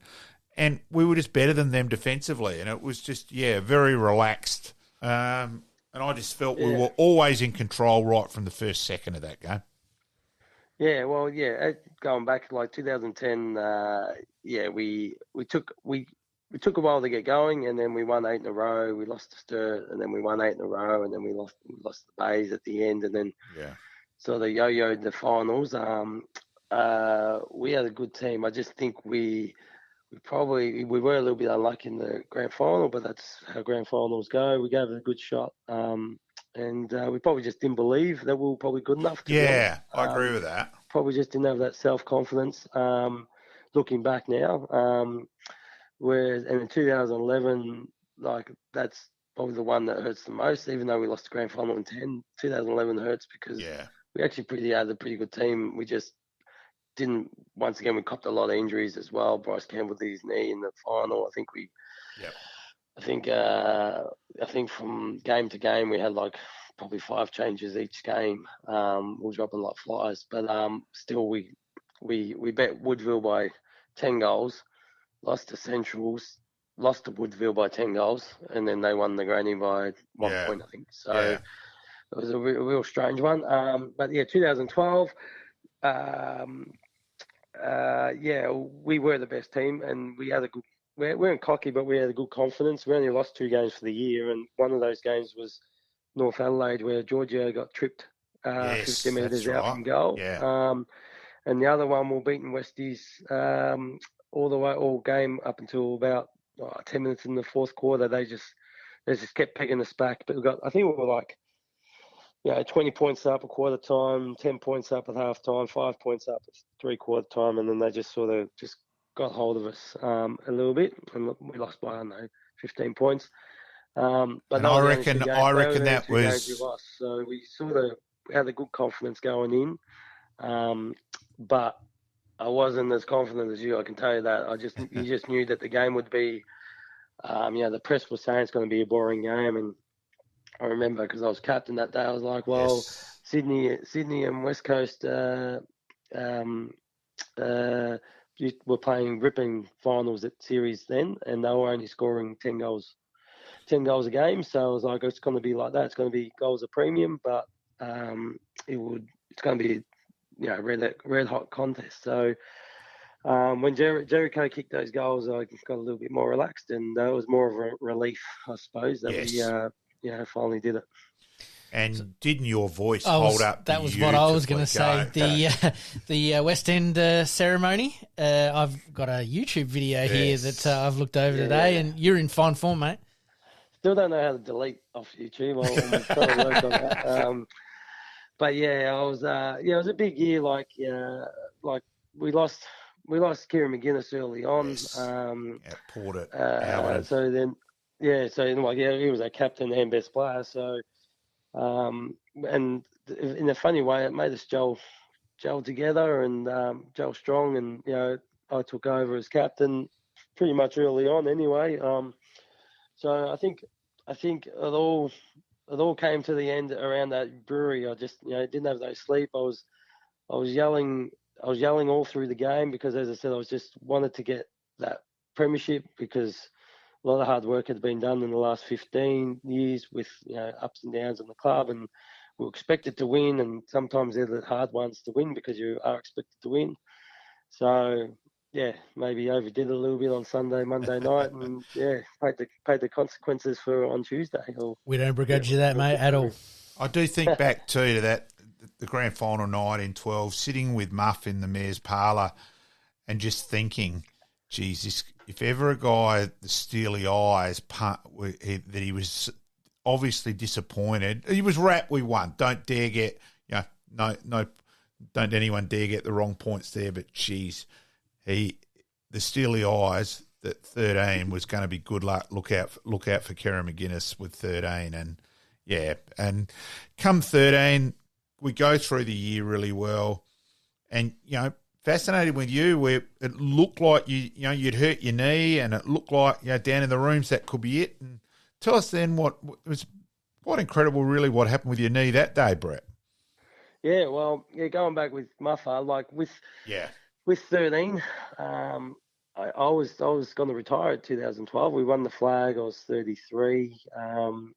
And we were just better than them defensively, and it was just, very relaxed. And I just felt we were always in control right from the first second of that game. Yeah, well, going back like 2010, we took a while to get going, and then we won 8 in a row. We lost to Sturt, and then we won 8 in a row, and then we lost the Bays at the end, and then sort of yo-yoed the finals. We had a good team. I just think we were a little bit unlucky in the grand final, but that's how grand finals go. We gave it a good shot. And we probably just didn't believe that we were probably good enough. I agree with that. Probably just didn't have that self-confidence. Looking back now, whereas in 2011, like that's probably the one that hurts the most. Even though we lost the grand final in 10, 2011 hurts because we actually had a pretty good team. We just didn't. Once again, we copped a lot of injuries as well. Bryce Campbell did his knee in the final. I think from game to game we had like probably 5 changes each game. We were dropping like flies, but still we bet Woodville by 10 goals, lost to Centrals, lost to Woodville by 10 goals, and then they won the granny by 1 point, I think. So it was a real strange one. But 2012, we were the best team, and we had a good. We weren't cocky, but we had a good confidence. We only lost 2 games for the year, and one of those games was North Adelaide, where Giorgio got tripped 50 metres out from goal. And the other one, we're beating Westies all game up until about 10 minutes in the fourth quarter. They just kept pegging us back. But I think we were like, 20 points up at quarter time, 10 points up at half time, 5 points up at 3/4 time, and then they just sort of just got hold of us a little bit, and we lost by 15 points. But I reckon that was. So we sort of had a good confidence going in, but I wasn't as confident as you. I can tell you that. You just knew that the game would be. The press was saying it's going to be a boring game, and I remember because I was captain that day. I was like, well, Sydney and West Coast. Were playing ripping finals at series then, and they were only scoring 10 goals a game. So I was like, it's going to be like that. It's going to be goals a premium, but it's going to be red hot contest. So when Jericho kicked those goals, I got a little bit more relaxed, and that was more of a relief, I suppose, that we finally did it. And didn't your voice hold up? That was what I was going to say. The West End ceremony. I've got a YouTube video here that I've looked over today, and you're in fine form, mate. Still don't know how to delete off YouTube. I'm trying to work on that. But I was. It was a big year. Like we lost Kieran McGuinness early on. Poured it. So then. Yeah, so like he was our captain and best player. So, and in a funny way, it made us gel together and gel strong. And I took over as captain pretty much early on anyway. So I think it all came to the end around that brewery. I just didn't have no sleep. I was yelling all through the game because, as I said, I was just wanted to get that premiership because a lot of hard work had been done in the last 15 years with ups and downs in the club, and we were expected to win, and sometimes they're the hard ones to win because you are expected to win. So yeah, maybe overdid it a little bit on Monday night, and paid the consequences for on Tuesday. We don't begrudge you that, mate, at all. I do think back too to that the grand final night in 12, sitting with Muff in the mayor's parlour, and just thinking, geez, if ever a guy, the steely eyes, that he was obviously disappointed. He was wrapped. We won. Don't dare get no. Don't anyone dare get the wrong points there. But geez, the steely eyes that 13 was going to be good luck. Look out for Kerry McGuinness with 13, and come 13, we go through the year really well, and fascinated with you where it looked like you'd hurt your knee, and it looked like down in the rooms that could be it. And tell us then what it was quite incredible, really, what happened with your knee that day, Brett. Yeah, well, going back with Muffa, like with 13, I was going to retire in 2012. We won the flag. I was 33, and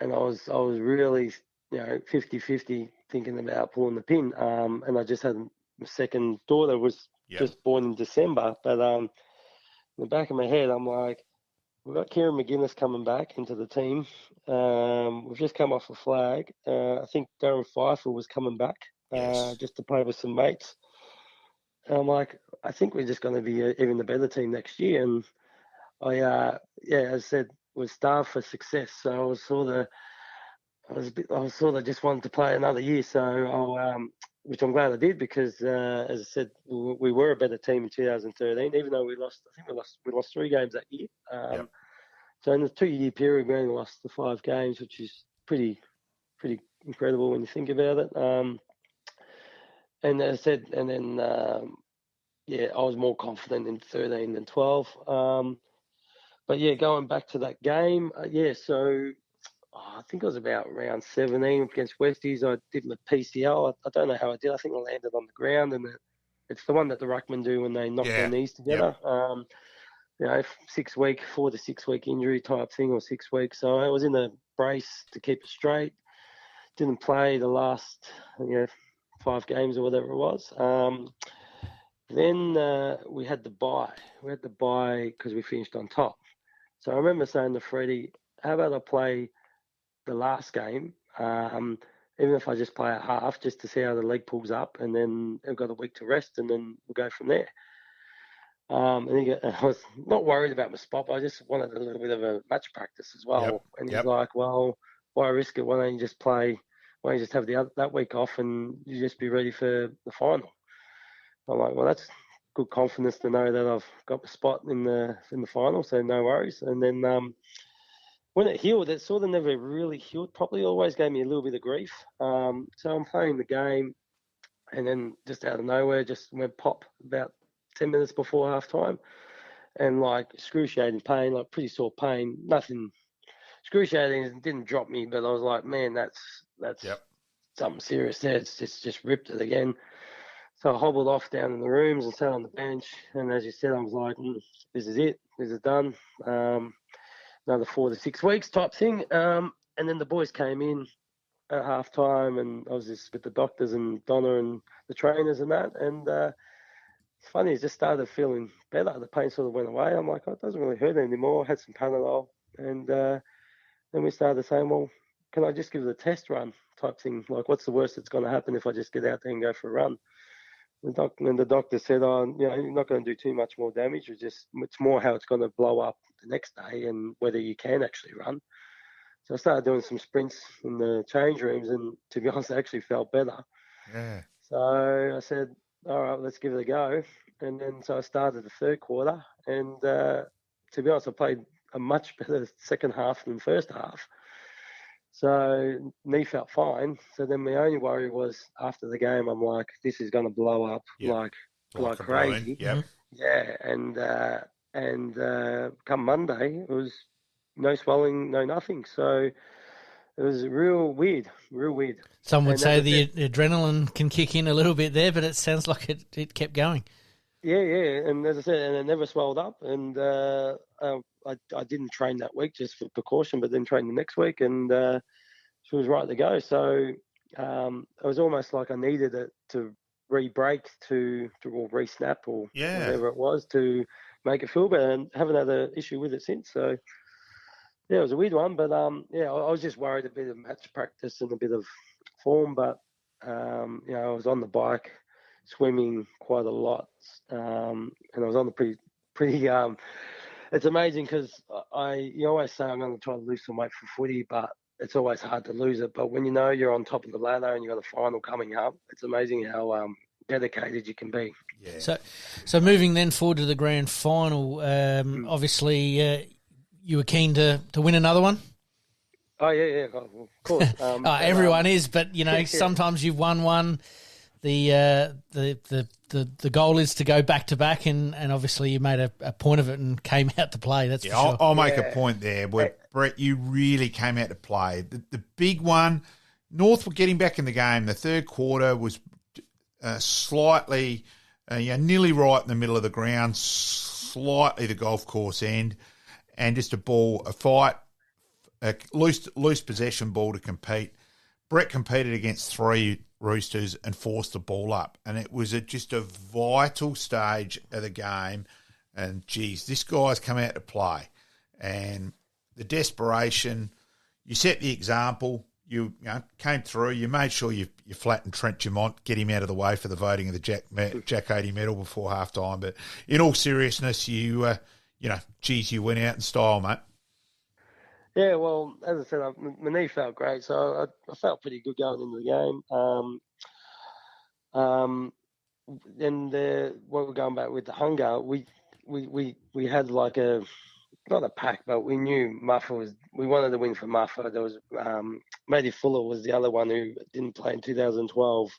I was really 50-50 thinking about pulling the pin. And I just had my second daughter was just born in December. But in the back of my head, I'm like, we've got Kieran McGuinness coming back into the team. We've just come off a flag. I think Darren Pfeiffer was coming back just to play with some mates. And I'm like, I think we're just going to be even the better team next year. And I, as I said, was starved for success. So I was sort of just wanted to play another year. So which I'm glad I did because, as I said, we were a better team in 2013, even though we lost 3 games that year. So in the 2-year period, we only lost the 5 games, which is pretty incredible when you think about it. And as I said, and then I was more confident in 13 than 12. But going back to that game, so I think it was about round 17 against Westies. I did my PCL. I don't know how I did. I think I landed on the ground, and it's the one that the ruckmen do when they knock their knees together. 4 to 6 week injury type thing, or 6 weeks. So I was in a brace to keep it straight. Didn't play the last 5 games or whatever it was. Then we had the bye. We had the bye because we finished on top. So I remember saying to Freddie, how about I play the last game, even if I just play at half, just to see how the leg pulls up, and then I've got a week to rest, and then we'll go from there. And I was not worried about my spot, but I just wanted a little bit of a match practice as well. And he's like, well, why risk it? Why don't you just play? Why don't you just have that week off and you just be ready for the final? I'm like, well, that's good confidence to know that I've got the spot in the final, so no worries. And then when it healed, it sort of never really healed properly. It always gave me a little bit of grief. So I'm playing the game, and then just out of nowhere, just went pop about 10 minutes before half time, and like excruciating pain, like pretty sore pain, nothing excruciating. It didn't drop me, but I was like, man, that's something serious there. It's just ripped it again. So I hobbled off down in the rooms and sat on the bench. And as you said, I was like, this is it. This is done. Another 4 to 6 weeks type thing. And then the boys came in at half time, and I was just with the doctors and Donna and the trainers and that. And it's funny, it just started feeling better. The pain sort of went away. I'm like, oh, it doesn't really hurt anymore. I had some Panadol. And then we started saying, well, can I just give it a test run type thing? Like, what's the worst that's going to happen if I just get out there and go for a run? The doctor said, you're not going to do too much more damage. It's more how it's going to blow up the next day and whether you can actually run. So I started doing some sprints in the change rooms, and to be honest, I actually felt better. Yeah. So I said, all right, let's give it a go. And then so I started the third quarter, and to be honest, I played a much better second half than first half. So knee felt fine. So then my only worry was after the game, I'm like, this is going to blow up like crazy. Yep. Yeah, and come Monday, it was no swelling, no nothing. So it was real weird. Some would And say the adrenaline can kick in a little bit there, but it sounds like it kept going. Yeah, and as I said, and it never swelled up. And I didn't train that week just for precaution, but then trained the next week, and she was right to go. So it was almost like I needed it to re-break or re-snap or whatever it was to make it feel better, and haven't had an issue with it since. So yeah, it was a weird one, but I was just worried a bit of match practice and a bit of form, but I was on the bike, swimming quite a lot, and I was on the pretty. It's amazing because you always say I'm going to try to lose some weight for footy, but it's always hard to lose it. But when you know you're on top of the ladder and you've got a final coming up, it's amazing how dedicated you can be. Yeah. So moving then forward to the grand final, obviously you were keen to win another one. Oh yeah, of course. Everyone is, but sometimes you've won one. The goal is to go back to back, and obviously you made a point of it and came out to play. That's for sure. I'll make a point there where Brett, you really came out to play. The big one, North were getting back in the game. The third quarter was slightly, nearly right in the middle of the ground, slightly the golf course end, and just a fight, a loose possession ball to compete. Brett competed against 3 Roosters and forced the ball up, and it was just a vital stage of the game. And geez, this guy's come out to play, and the desperation. You set the example. You came through. You made sure you flattened Trent Dumont, get him out of the way for the voting of the Jack 80 medal before half time. But in all seriousness, you went out in style, mate. Yeah, well, as I said, my knee felt great, so I felt pretty good going into the game. And what we're going back with the hunger, we had like not a pack, but we knew Muffa we wanted to win for Muffa. There was Matty Fuller was the other one who didn't play in 2012,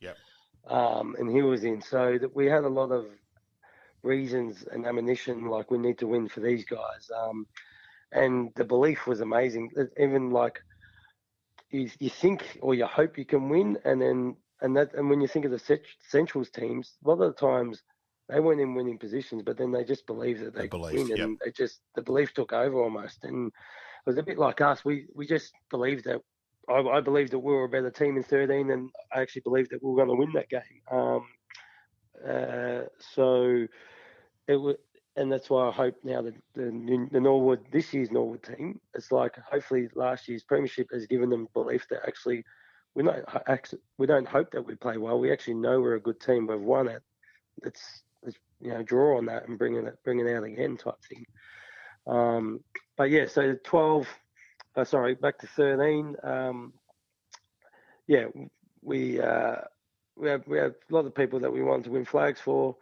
and he was in. So that we had a lot of reasons and ammunition, like we need to win for these guys. And the belief was amazing. Even like you think or you hope you can win, and when you think of the Centrals teams, a lot of the times they weren't in winning positions, but then they just believed that they could win, and the belief took over almost. And it was a bit like us. We just believed that. I believed that we were a better team in 13, and I actually believed that we were going to win that game. So it was. And that's why I hope now that the Norwood, this year's Norwood team, it's like hopefully last year's Premiership has given them belief that actually we don't hope that we play well. We actually know we're a good team. We've won it. Let's draw on that and bring it out again type thing. But yeah, so 12. Back to 13. We have a lot of people that we wanted to win flags for.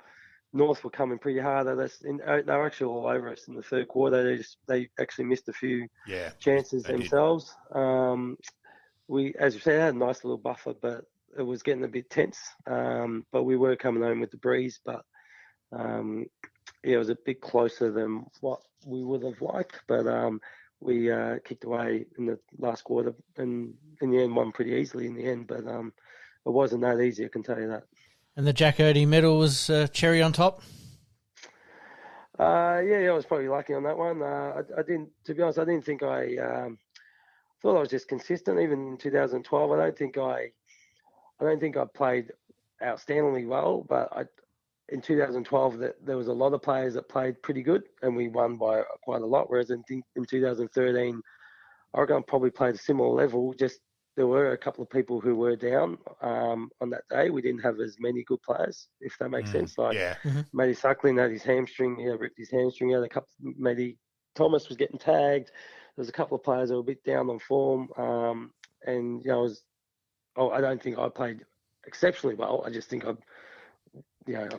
North were coming pretty hard at us. They were actually all over us in the third quarter. They actually missed a few chances themselves. We, as you said, had a nice little buffer, but it was getting a bit tense. But we were coming home with the breeze. But it was a bit closer than what we would have liked. But we kicked away in the last quarter, and in the end, won pretty easily in the end. But it wasn't that easy, I can tell you that. And the Jack 80 medal was cherry on top? I was probably lucky on that one. I didn't, to be honest, I didn't think I thought I was just consistent. Even in 2012, I don't think I played outstandingly well. But in 2012, there was a lot of players that played pretty good, and we won by quite a lot. Whereas in 2013, I reckon I probably played a similar level. Just there were a couple of people who were down on that day. We didn't have as many good players, if that makes sense. Like Matty Suckling had his hamstring, ripped his hamstring out. Matty Thomas was getting tagged. There was a couple of players that were a bit down on form. And I don't think I played exceptionally well. I just think I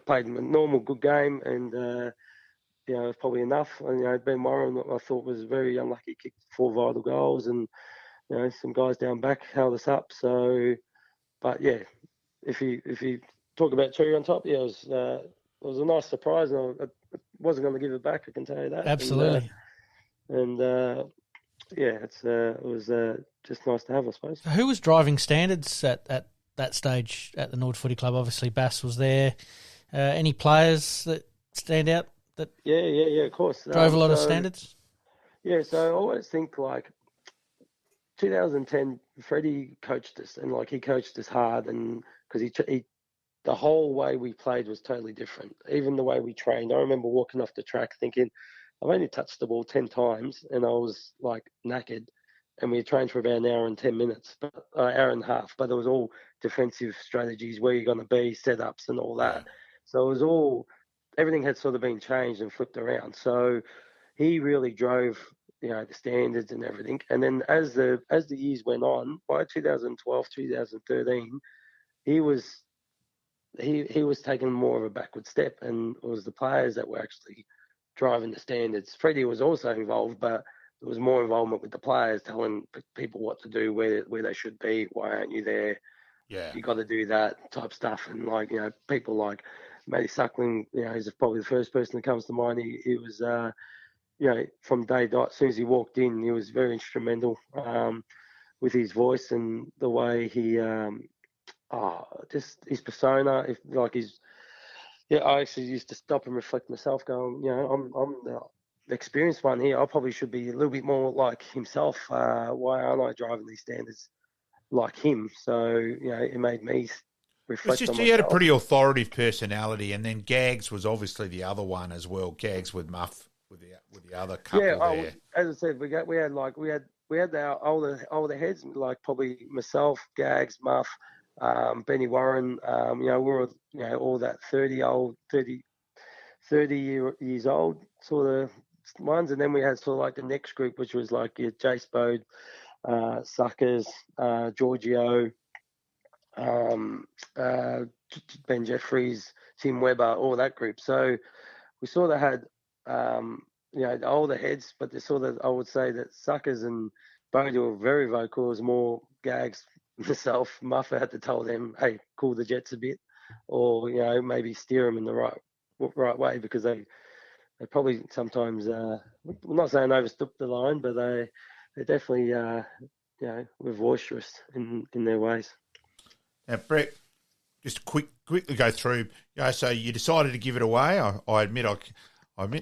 played a normal good game, and probably enough. And Ben Warren, I thought, was very unlucky. Kicked 4 vital goals, and some guys down back held us up. So, but yeah, if you talk about cherry on top, it was a nice surprise, and I wasn't going to give it back. I can tell you that. Absolutely. It was just nice to have, I suppose. So who was driving standards at that stage at the Norwood Footy Club? Obviously, Bass was there. Any players that stand out? Yeah, of course. Drove a lot of standards? Yeah, so I always think 2010, Freddie coached us, and he coached us hard, and because he the whole way we played was totally different. Even the way we trained. I remember walking off the track thinking, I've only touched the ball 10 times, and I was knackered, and we trained for about an hour and 10 minutes, hour and a half, but it was all defensive strategies, where you're going to be, setups and all that. So it was all, everything had sort of been changed and flipped around. So he really drove, the standards and everything. And then as the years went on, by 2012, 2013, he was taking more of a backward step, and it was the players that were actually driving the standards. Freddie was also involved, but there was more involvement with the players, telling people what to do, where they should be, why aren't you there? Yeah, You got to do that type stuff. And people like Matty Suckling, he's probably the first person that comes to mind. He was, from day dot, as soon as he walked in, he was very instrumental with his voice and the way he, just his persona. I actually used to stop and reflect myself, going, I'm the experienced one here. I probably should be a little bit more like himself. Why aren't I driving these standards like him? So, it made me reflect on myself. He had a pretty authoritative personality, and then Gags was obviously the other one as well. Gags with Muff with the other couple there. As I said, we had our older heads, probably myself, Gags, Muff, Benny Warren, we were, all that 30 years old sort of ones. And then we had sort of the next group, which was your Jace Bode, Suckers, Giorgio, Ben Jeffries, Tim Webber, all that group. So we sort of had, the older heads, but I would say that Suckers and Bode were very vocal. It was more Gags, myself, Muffa had to tell them, hey, cool the jets a bit, or maybe steer them in the right way, because they probably sometimes, I'm not saying overstepped the line, but they definitely were boisterous in their ways. Now, Brett, just quickly go through. So you decided to give it away. I admit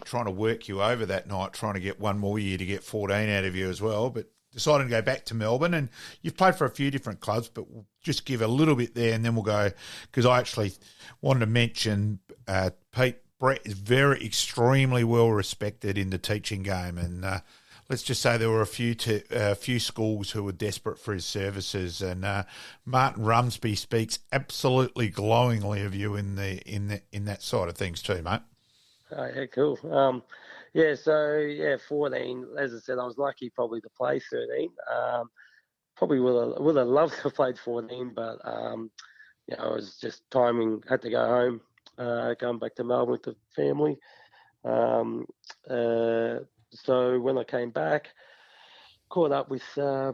trying to work you over that night, trying to get one more year to get 14 out of you as well, but decided to go back to Melbourne. And you've played for a few different clubs, but we'll just give a little bit there, and then we'll go, because I actually wanted to mention Pete. Brett is extremely well respected in the teaching game, and let's just say there were a few schools who were desperate for his services, and Martin Rumsby speaks absolutely glowingly of you in that side of things too, mate. Oh, yeah, cool. 14. As I said, I was lucky probably to play 13. Probably would have loved to have played 14, but it was just timing. Had to go home, going back to Melbourne with the family. So when I came back, caught up with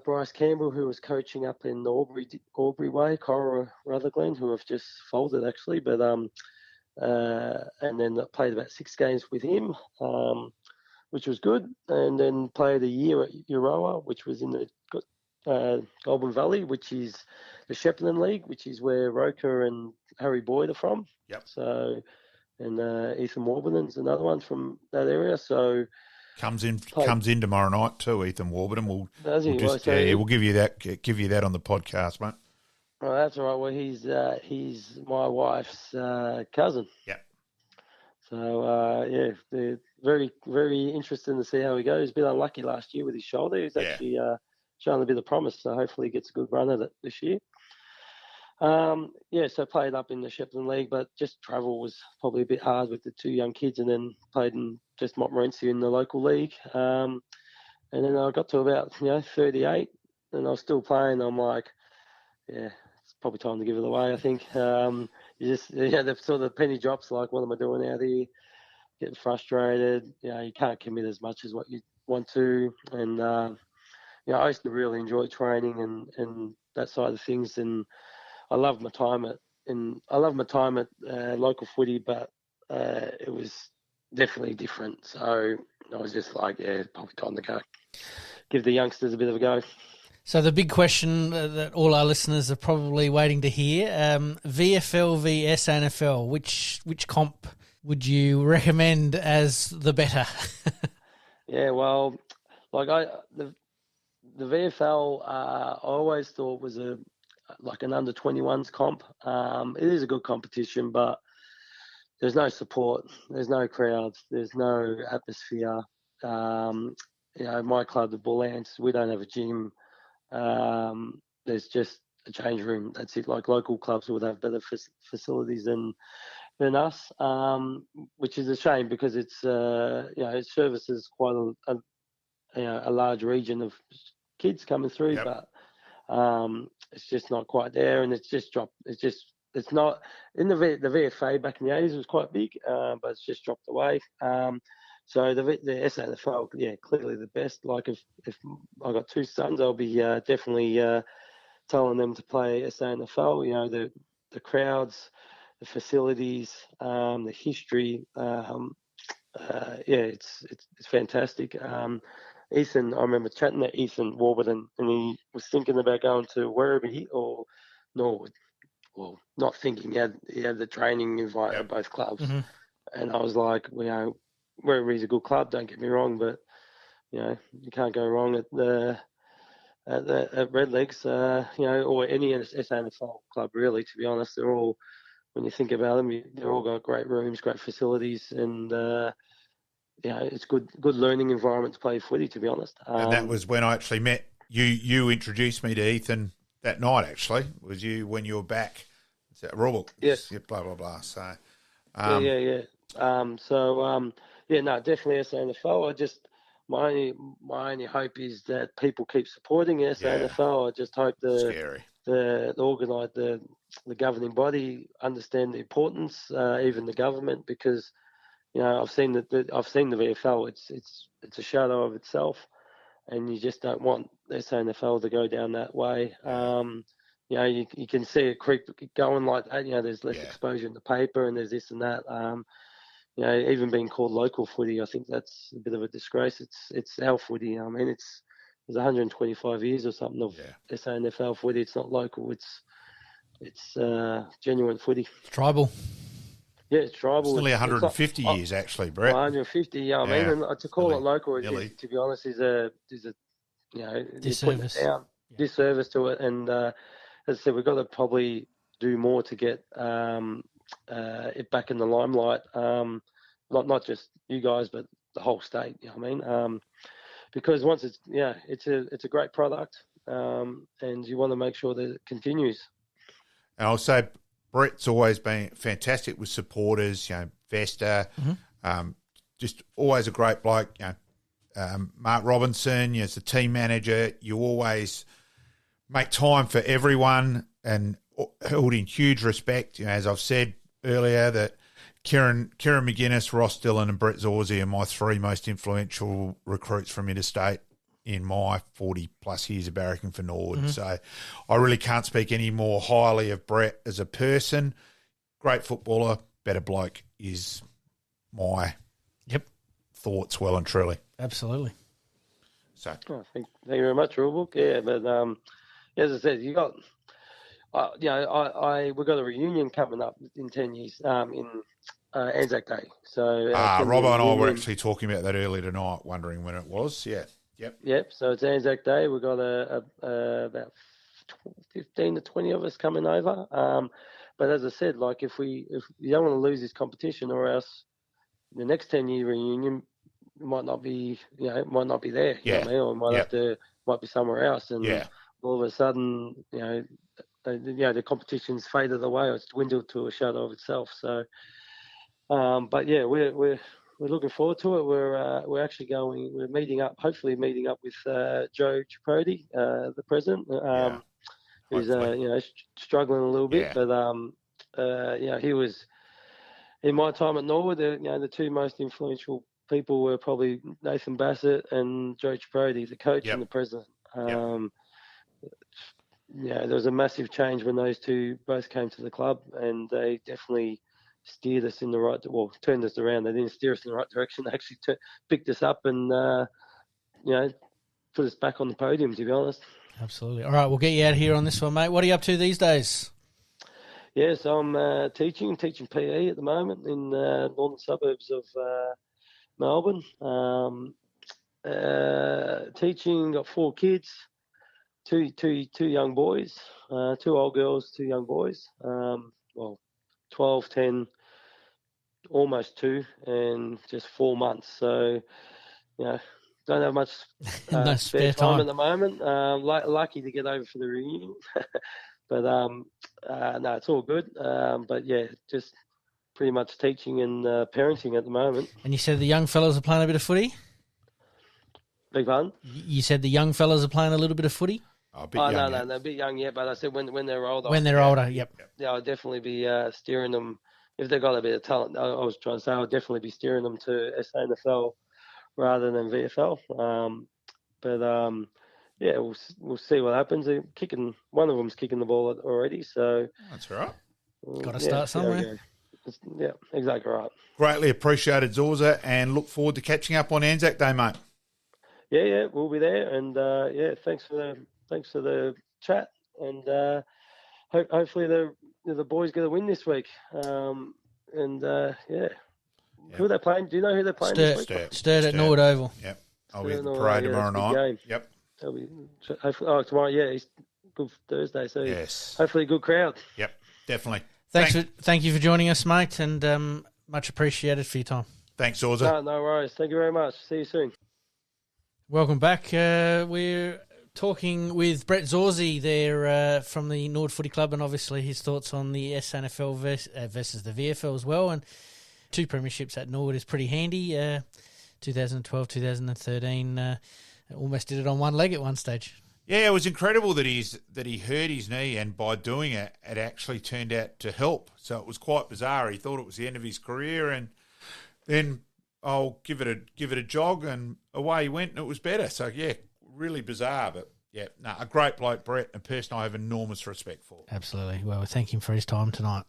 Bryce Campbell, who was coaching up in Albury Way, Cora Rutherglen, who have just folded actually, but and then I played about 6 games with him, which was good, and then played a year at Euroa, which was in the Goulburn Valley, which is the Shepparton League, which is where Roker and Harry Boyd are from. Yep. So, and Ethan Warburton's another one from that area. So comes in tomorrow night too. Ethan Warburton. We'll give you that on the podcast, mate. Oh, that's all right. Well, he's my wife's cousin. Yeah. So they're very, very interesting to see how he goes. He's been unlucky last year with his shoulder. He's actually showing a bit of promise. So hopefully he gets a good run at it this year. So played up in the Shepparton League, but just travel was probably a bit hard with the 2 young kids, and then played in just Montmorency in the local league. And then I got to about 38, and I was still playing. I'm like, it's probably time to give it away, I think. The sort of penny drops, like, what am I doing out here? getting frustrated. You can't commit as much as what you want to, and I used to really enjoy training and that side of things, and I loved my time at local footy, but it was definitely different. So I was just like, yeah, probably time to go. Give the youngsters a bit of a go. So the big question that all our listeners are probably waiting to hear, VFL v SANFL, which comp would you recommend as the better? Yeah, well, like the VFL, I always thought was like an under 21s comp. It is a good competition, but there's no support, there's no crowds, there's no atmosphere. My club, the Bull Ants, we don't have a gym. There's just a change room. That's it. Like local clubs would have better facilities than us, which is a shame because it's it services quite a large region of kids coming through, Yep. but it's just not quite there, and it's just dropped. It's not in the VFA back in the 80s. It was quite big, but it's just dropped away. So the SANFL, clearly the best. Like if I got two sons, I'll be definitely telling them to play SANFL. The crowds, the facilities, the history. It's fantastic. Ethan, I remember chatting to Ethan Warburton, and he was thinking about going to Werribee or Norwood. Well, not thinking. He had the training invite at both clubs, and I was like, Werribee's a good club. Don't get me wrong, but you can't go wrong at Redlegs, or any SANFL club really. To be honest, they're all, when you think about them, they're all got great rooms, great facilities, and it's good learning environment to play footy. To be honest, and that was when I actually met you. You introduced me to Ethan that night. Actually, was you when you were back at RULEBOOK? Yes. Yeah, blah blah blah. So yeah. Definitely SANFL. My only hope is that people keep supporting SANFL. I just hope the governing body understand the importance, even the government, because I've seen the VFL. It's a shadow of itself, and you just don't want the SANFL to go down that way. You can see it creep going like that. There's less exposure in the paper, and there's this and that. Even being called local footy, I think that's a bit of a disgrace. It's our footy. I mean, there's 125 years or something of SANFL footy. It's not local. It's genuine footy. It's tribal. Yeah, it's tribal. It's nearly 150 years, actually, Brett. 150. Yeah, I mean, and to call it local, to be honest, is a disservice. Disservice to it. And as I said, we've got to probably do more to get it back in the limelight. Not just you guys, but the whole state. You know what I mean? Because once it's a great product, and you want to make sure that it continues. And I'll say Brett's always been fantastic with supporters. Vesta, just always a great bloke. Mark Robinson, as the team manager, you always make time for everyone and held in huge respect. As I've said earlier, that Kieran McGuinness, Ross Dillon and Brett Zorzi are my three most influential recruits from interstate in my 40-plus years of barracking for Norwood. So I really can't speak any more highly of Brett as a person. Great footballer, better bloke is my thoughts well and truly. Absolutely. So thank you very much, RULEBOOK. Yeah, but as I said, you got we've got a reunion coming up in 10 years in Anzac Day. So Robbo and I were actually talking about that earlier tonight, wondering when it was. Yeah. Yep. So it's Anzac Day. We've got about 15 to 20 of us coming over. But as I said, like if you don't want to lose this competition, or else the next 10-year reunion might not be there. You know what I mean? Or might be somewhere else. And all of a sudden, the competition's faded away, or it's dwindled to a shadow of itself. So, we're looking forward to it. We're actually we're hopefully meeting up with Joe Tripodi, the president, who's struggling a little bit, but he was in my time at Norwood, the two most influential people were probably Nathan Bassett and Joe Chiprodi, the coach and the president. There was a massive change when those two both came to the club, and they definitely steered us in the right, turned us around. They didn't steer us in the right direction. They actually picked us up and, put us back on the podium, to be honest. Absolutely. All right, we'll get you out of here on this one, mate. What are you up to these days? Yeah, so I'm teaching PE at the moment in northern suburbs of Melbourne. Teaching, got 4 kids, two young boys, 2 old girls, 2 young boys. 12, 10, almost 2, and just 4 months. So, don't have much no spare time at the moment. Lucky to get over for the reunion. But, no, it's all good. But, yeah, just pretty much teaching and parenting at the moment. And you said the young fellas are playing a bit of footy? Big pardon? You said the young fellas are playing a little bit of footy? No, they're a bit young yet, but I said when they're older. When they're older, yep. Yeah, I'll definitely be steering them. If they've got a bit of talent, I was trying to say I'll definitely be steering them to SANFL rather than VFL. We'll see what happens. One of them's kicking the ball already, so that's all right. Got to start somewhere. Yeah, exactly right. Greatly appreciated, Zorzi, and look forward to catching up on Anzac Day, mate. Yeah, we'll be there, and thanks for the chat, and hopefully the boys get a win this week. Who are they playing? Do you know who they're playing this week? Sturt at Norwood Oval. Yep, I'll be at the parade tomorrow night. Game. Yep. Tomorrow. Yeah, it's Good Thursday. So yes, hopefully a good crowd. Yep, definitely. Thank you for joining us, mate, and much appreciated for your time. Thanks, Zorzi. No worries. Thank you very much. See you soon. Welcome back. We're talking with Brett Zorzi there from the Norwood Footy Club, and obviously his thoughts on the SANFL versus the VFL as well. And 2 premierships at Norwood is pretty handy. 2012, 2013, almost did it on one leg at one stage. Yeah, it was incredible that he hurt his knee, and by doing it, it actually turned out to help. So it was quite bizarre. He thought it was the end of his career, and then I'll give it a jog, and away he went, and it was better. So yeah, really bizarre, but yeah, a great bloke, Brett, a person I have enormous respect for. Absolutely. Well, we thank him for his time tonight.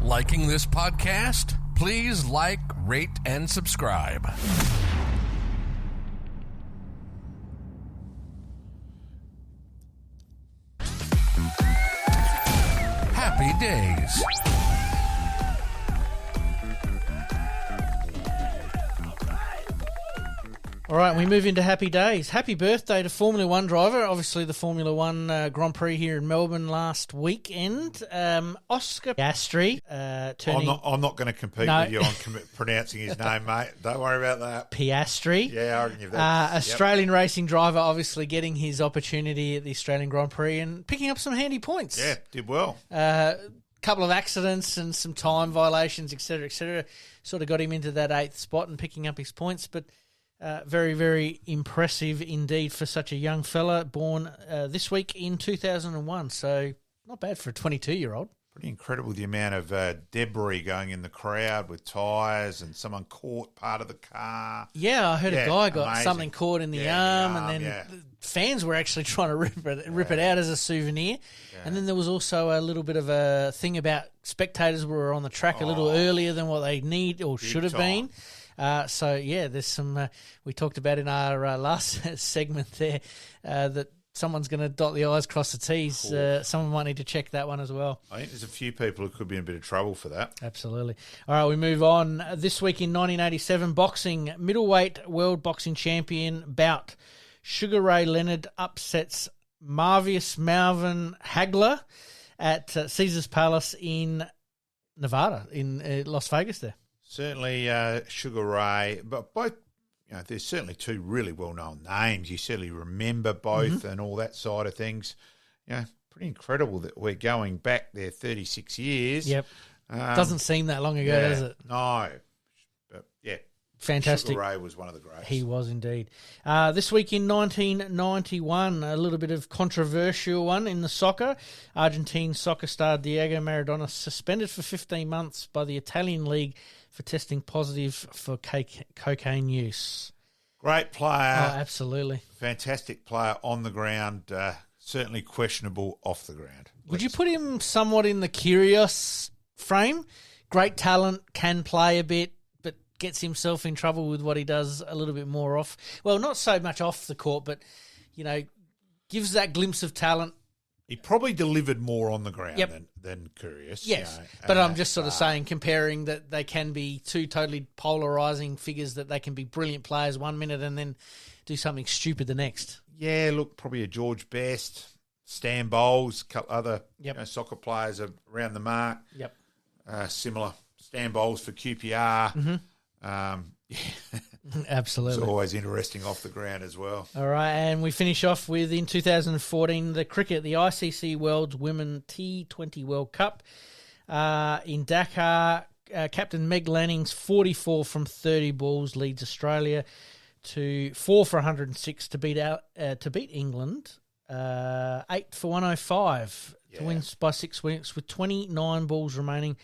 Liking this podcast? Please like, rate, and subscribe. Happy days. All right, we move into happy days. Happy birthday to Formula One driver. Obviously, the Formula One Grand Prix here in Melbourne last weekend. Oscar Piastri turning... I'm not going to compete with you on pronouncing his name, mate. Don't worry about that. Piastri. Yeah, I can give that. Australian racing driver, obviously getting his opportunity at the Australian Grand Prix and picking up some handy points. Yeah, did well. Couple of accidents and some time violations, etc., sort of got him into that 8th spot and picking up his points, but... very, very impressive indeed for such a young fella, born this week in 2001. So not bad for a 22-year-old. Pretty incredible the amount of debris going in the crowd with tyres, and someone caught part of the car. Yeah, I heard a guy got amazing. Something caught in the arm, and then fans were actually trying to rip it out as a souvenir. Yeah. And then there was also a little bit of a thing about spectators were on the track a little earlier than what they need or should have been. There's some we talked about in our last segment there that someone's going to dot the I's, cross the T's. Someone might need to check that one as well. I think there's a few people who could be in a bit of trouble for that. Absolutely. All right, we move on. This week in 1987, boxing, middleweight world boxing champion bout. Sugar Ray Leonard upsets Marvius Malvin Hagler at Caesars Palace in Nevada, in Las Vegas there. Certainly Sugar Ray, but both, there's certainly 2 really well-known names. You certainly remember both and all that side of things. Pretty incredible that we're going back there 36 years. Yep. Doesn't seem that long ago, does it? No. But, fantastic. Sugar Ray was one of the greats. He was indeed. This week in 1991, a little bit of controversial one in the soccer. Argentine soccer star Diego Maradona suspended for 15 months by the Italian league for testing positive for cocaine use. Great player. Oh, absolutely. Fantastic player on the ground. Certainly questionable off the ground. Would you put him somewhat in the Kyrgios frame? Great talent, can play a bit, but gets himself in trouble with what he does a little bit more off. Well, not so much off the court, but, gives that glimpse of talent. He probably delivered more on the ground Yep. than Kyrgios. Yes, but I'm just sort of saying, comparing that they can be two totally polarising figures, that they can be brilliant players 1 minute and then do something stupid the next. Yeah, look, probably a George Best, Stan Bowles, a couple other soccer players around the mark. Yep. Similar. Stan Bowles for QPR. Absolutely. It's always interesting off the ground as well. All right, and we finish off with, in 2014, the cricket, the ICC World Women T20 World Cup. In Dakar, Captain Meg Lanning's 44 from 30 balls leads Australia to 4 for 106 to beat England, 8 for 105 to win by 6 wickets with 29 balls remaining,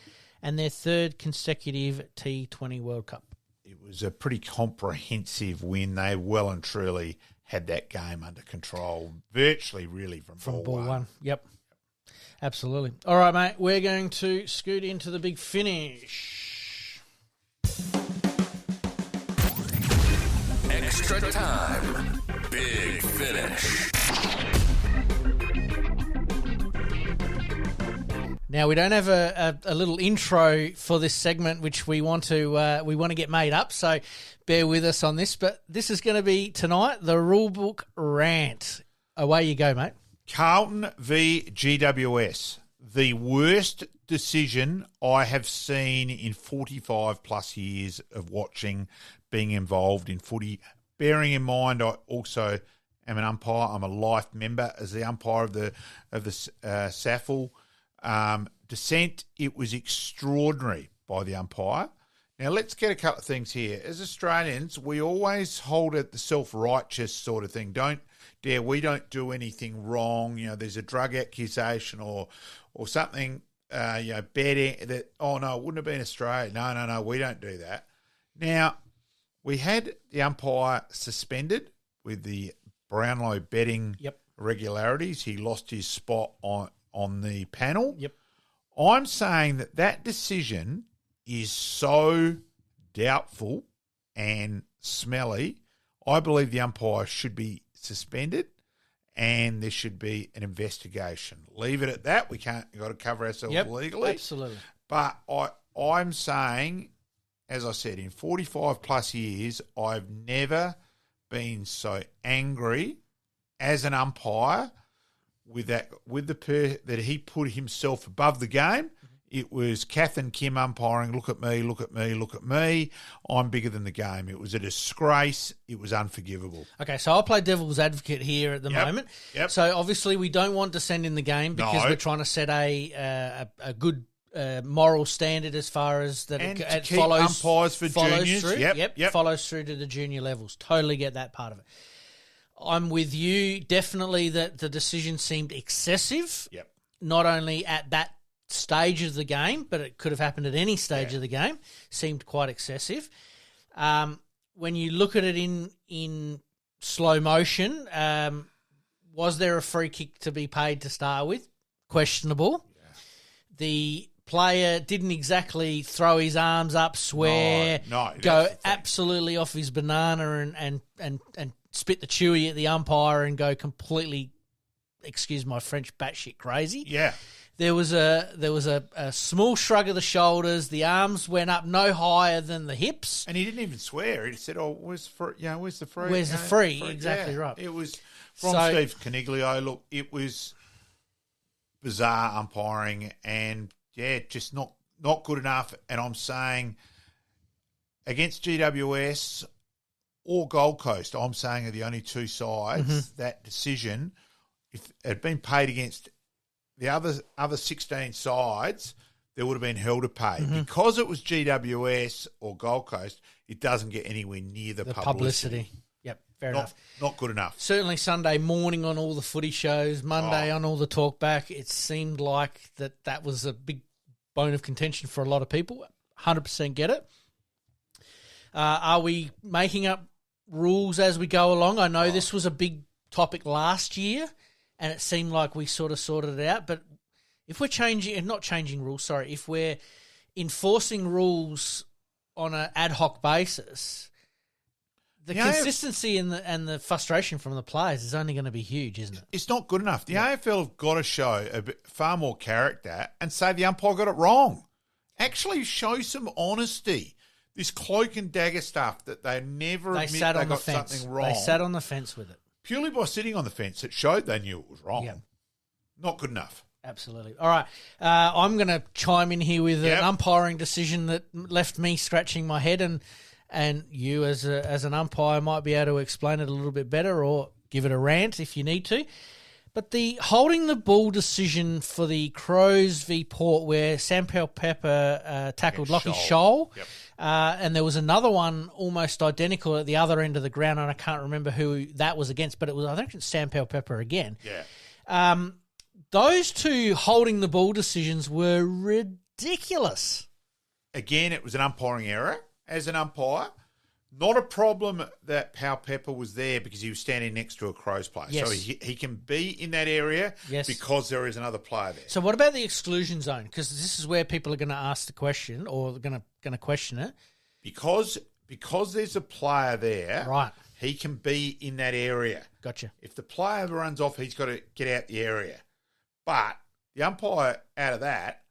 and their third consecutive T20 World Cup. It was a pretty comprehensive win. They well and truly had that game under control, virtually really from ball one. Yep. Absolutely. All right, mate, we're going to scoot into the big finish. Extra time. Big finish. Now, we don't have a little intro for this segment, which we want to get made up, so bear with us on this. But this is going to be tonight, the RULEBOOK rant. Away you go, mate. Carlton v GWS. The worst decision I have seen in 45 plus years of watching, being involved in footy. Bearing in mind, I also am an umpire. I'm a life member as the umpire of the SANFL. Dissent, it was extraordinary by the umpire. Now, let's get a couple of things here. As Australians, we always hold it the self-righteous sort of thing. We don't do anything wrong. There's a drug accusation or something, betting that, oh, no, it wouldn't have been Australia. No, we don't do that. Now, we had the umpire suspended with the Brownlow betting irregularities. He lost his spot on the panel. Yep. I'm saying that decision is so doubtful and smelly. I believe the umpire should be suspended and there should be an investigation. Leave it at that. We've got to cover ourselves legally. Absolutely. But I'm saying, as I said, in 45 plus years, I've never been so angry as an umpire that he put himself above the game. It was Kath and Kim umpiring, look at me, look at me, look at me. I'm bigger than the game. It was a disgrace. It was unforgivable. Okay, so I'll play devil's advocate here at the moment. Yep. So obviously we don't want dissent in the game because we're trying to set a good moral standard as far as that and it keep follows umpires for juniors. Through. Yep. Follows through to the junior levels. Totally get that part of it. I'm with you. Definitely that the decision seemed excessive. Yep. Not only at that stage of the game, but it could have happened at any stage of the game. Seemed quite excessive. When you look at it in slow motion, was there a free kick to be paid to start with? Questionable. Yeah. The player didn't exactly throw his arms up, swear, go absolutely off his banana and spit the chewy at the umpire and go completely, excuse my French, batshit crazy. Yeah. There was a small shrug of the shoulders. The arms went up no higher than the hips, and he didn't even swear. He said, "Oh, where's the free? Where's the free? Where's the free? Exactly right." It was from Steve Caniglio. Look, it was bizarre umpiring, and just not good enough. And I'm saying against GWS or Gold Coast, I'm saying are the only two sides that decision. If it had been paid against the other 16 sides, there would have been hell to pay. Because it was GWS or Gold Coast, it doesn't get anywhere near the publicity. Yep, fair enough. Not good enough. Certainly Sunday morning on all the footy shows, Monday on all the talkback, it seemed like that was a big bone of contention for a lot of people. 100% get it. Are we making up rules as we go along? I know this was a big topic last year, and it seemed like we sort of sorted it out. But if we're if we're enforcing rules on an ad hoc basis, the consistency and the frustration from the players is only going to be huge, isn't it? It's not good enough. The AFL have got to show far more character and say the umpire got it wrong. Actually show some honesty. This cloak and dagger stuff that they never admit they got something wrong. They sat on the fence with it. Purely by sitting on the fence, it showed they knew it was wrong. Yep. Not good enough. Absolutely. All right. I'm going to chime in here with an umpiring decision that left me scratching my head, and you as an umpire might be able to explain it a little bit better or give it a rant if you need to. But the holding the ball decision for the Crows v Port, where SANFL Pepper tackled Lockie Scholl, and there was another one almost identical at the other end of the ground, and I can't remember who that was against, but it was, I think it's SANFL Pepper again. Yeah. Those two holding the ball decisions were ridiculous. Again, it was an umpiring error. As an umpire, not a problem that Pal Pepper was there because he was standing next to a Crows player. Yes. So he can be in that area because there is another player there. So what about the exclusion zone? Because this is where people are going to ask the question or going to question it. Because there's a player there, right? He can be in that area. Gotcha. If the player runs off, he's got to get out the area. But the umpire out of that,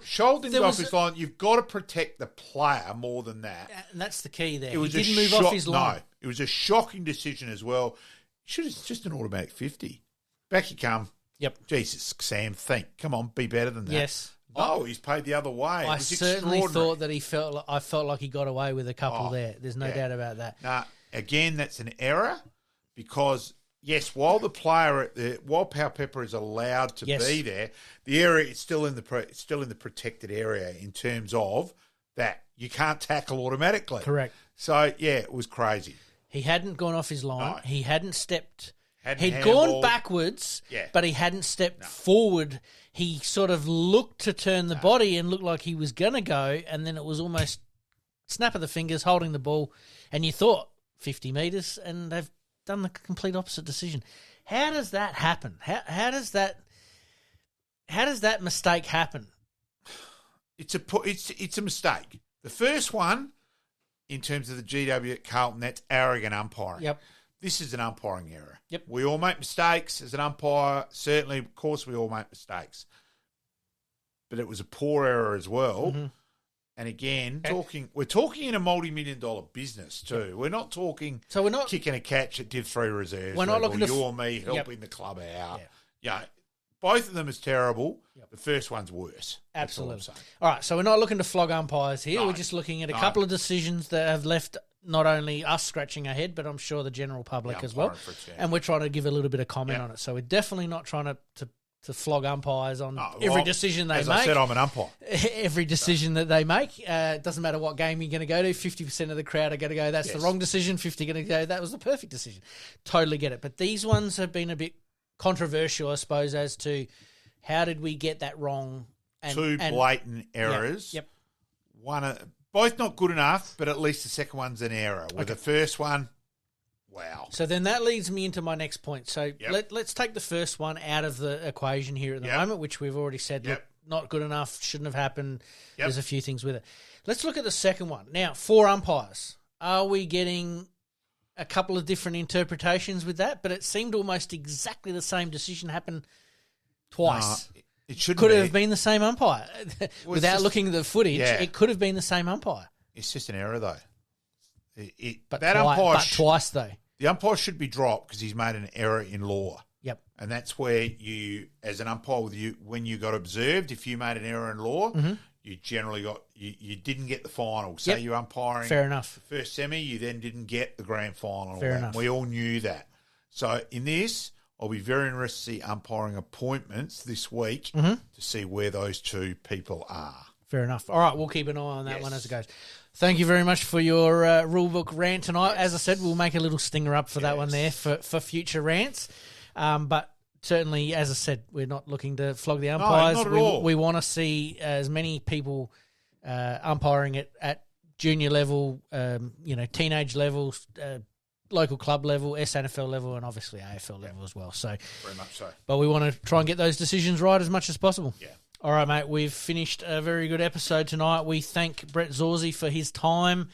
Shoulder off his line. You've got to protect the player more than that. And that's the key there. He didn't move off his line. No, it was a shocking decision as well. It's just an automatic 50. Back you come. Yep. Jesus, Sam, come on, be better than that. Yes. Oh, he's paid the other way. I certainly thought that I felt like he got away with a couple there. There's no doubt about that. Nah, again, that's an error because, yes, while while Pal Pepper is allowed to be there, the area is still in the protected area in terms of that you can't tackle automatically. Correct. So it was crazy. He hadn't gone off his line. No. He hadn't stepped. He'd gone backwards, but he hadn't stepped forward. He sort of looked to turn the body and looked like he was going to go, and then it was almost snap of the fingers holding the ball, and you thought 50 metres, and they've done the complete opposite decision. How does that happen? How does that mistake happen? It's a mistake. The first one, in terms of the GW at Carlton, that's arrogant umpiring. Yep. This is an umpiring error. Yep. We all make mistakes as an umpire. Certainly, of course, we all make mistakes. But it was a poor error as well. Mm-hmm. And again, we're talking in a multi-million-dollar business too. We're not talking kicking a catch at Div 3 reserves. We're not looking you or me helping the club out. Yeah. Both of them is terrible. Yep. The first one's worse. Absolutely. All right, so we're not looking to flog umpires here. No. We're just looking at a couple of decisions that have left not only us scratching our head, but I'm sure the general public as well. And we're trying to give a little bit of comment on it. So we're definitely not trying to flog umpires on every decision they make. As I said, I'm an umpire. Every decision that they make. It doesn't matter what game you're going to go to. 50% of the crowd are going to go, that's the wrong decision. 50% are going to go, that was the perfect decision. Totally get it. But these ones have been a bit controversial, I suppose, as to how did we get that wrong. Two blatant errors. Yep. Both not good enough, but at least the second one's an error. With the first one, wow. So then that leads me into my next point. So let's take the first one out of the equation here at the moment, which we've already said, look, not good enough, shouldn't have happened. There's a few things with it. Let's look at the second one. Now, 4 umpires. Are we getting a couple of different interpretations with that? But it seemed almost exactly the same decision happened twice. It shouldn't could have been the same umpire. Without looking at the footage, it could have been the same umpire. It's just an error, though. Twice, though. The umpire should be dropped because he's made an error in law. Yep. And that's where you, as an umpire, when you got observed, if you made an error in law, you generally you didn't get the final. Say you're umpiring. Fair enough. The first semi, you then didn't get the grand final. Fair enough. We all knew that. So in this, I'll be very interested to see umpiring appointments this week Mm-hmm. to see where those two people are. Fair enough. All right, we'll keep an eye on that one as it goes. Thank you very much for your rulebook rant tonight. As I said, we'll make a little stinger up for that one there for future rants. But certainly, as I said, we're not looking to flog the umpires. not at all. We want to see as many people umpiring at junior level, teenage levels, local club level, SANFL level, and obviously AFL level as well. So Very much so. But we want to try and get those decisions right as much as possible. Yeah. All right, mate, we've finished a very good episode tonight. We thank Brett Zorzi for his time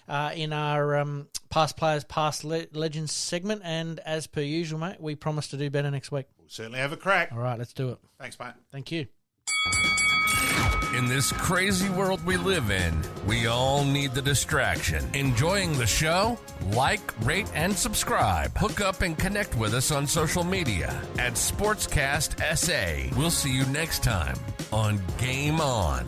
in our Past Players, Past Legends segment. And as per usual, mate, we promise to do better next week. We'll certainly have a crack. All right, let's do it. Thanks, mate. Thank you. In this crazy world we live in, we all need the distraction. Enjoying the show? Like, rate, and subscribe. Hook up and connect with us on social media at Sportscast SA. We'll see you next time on Game On.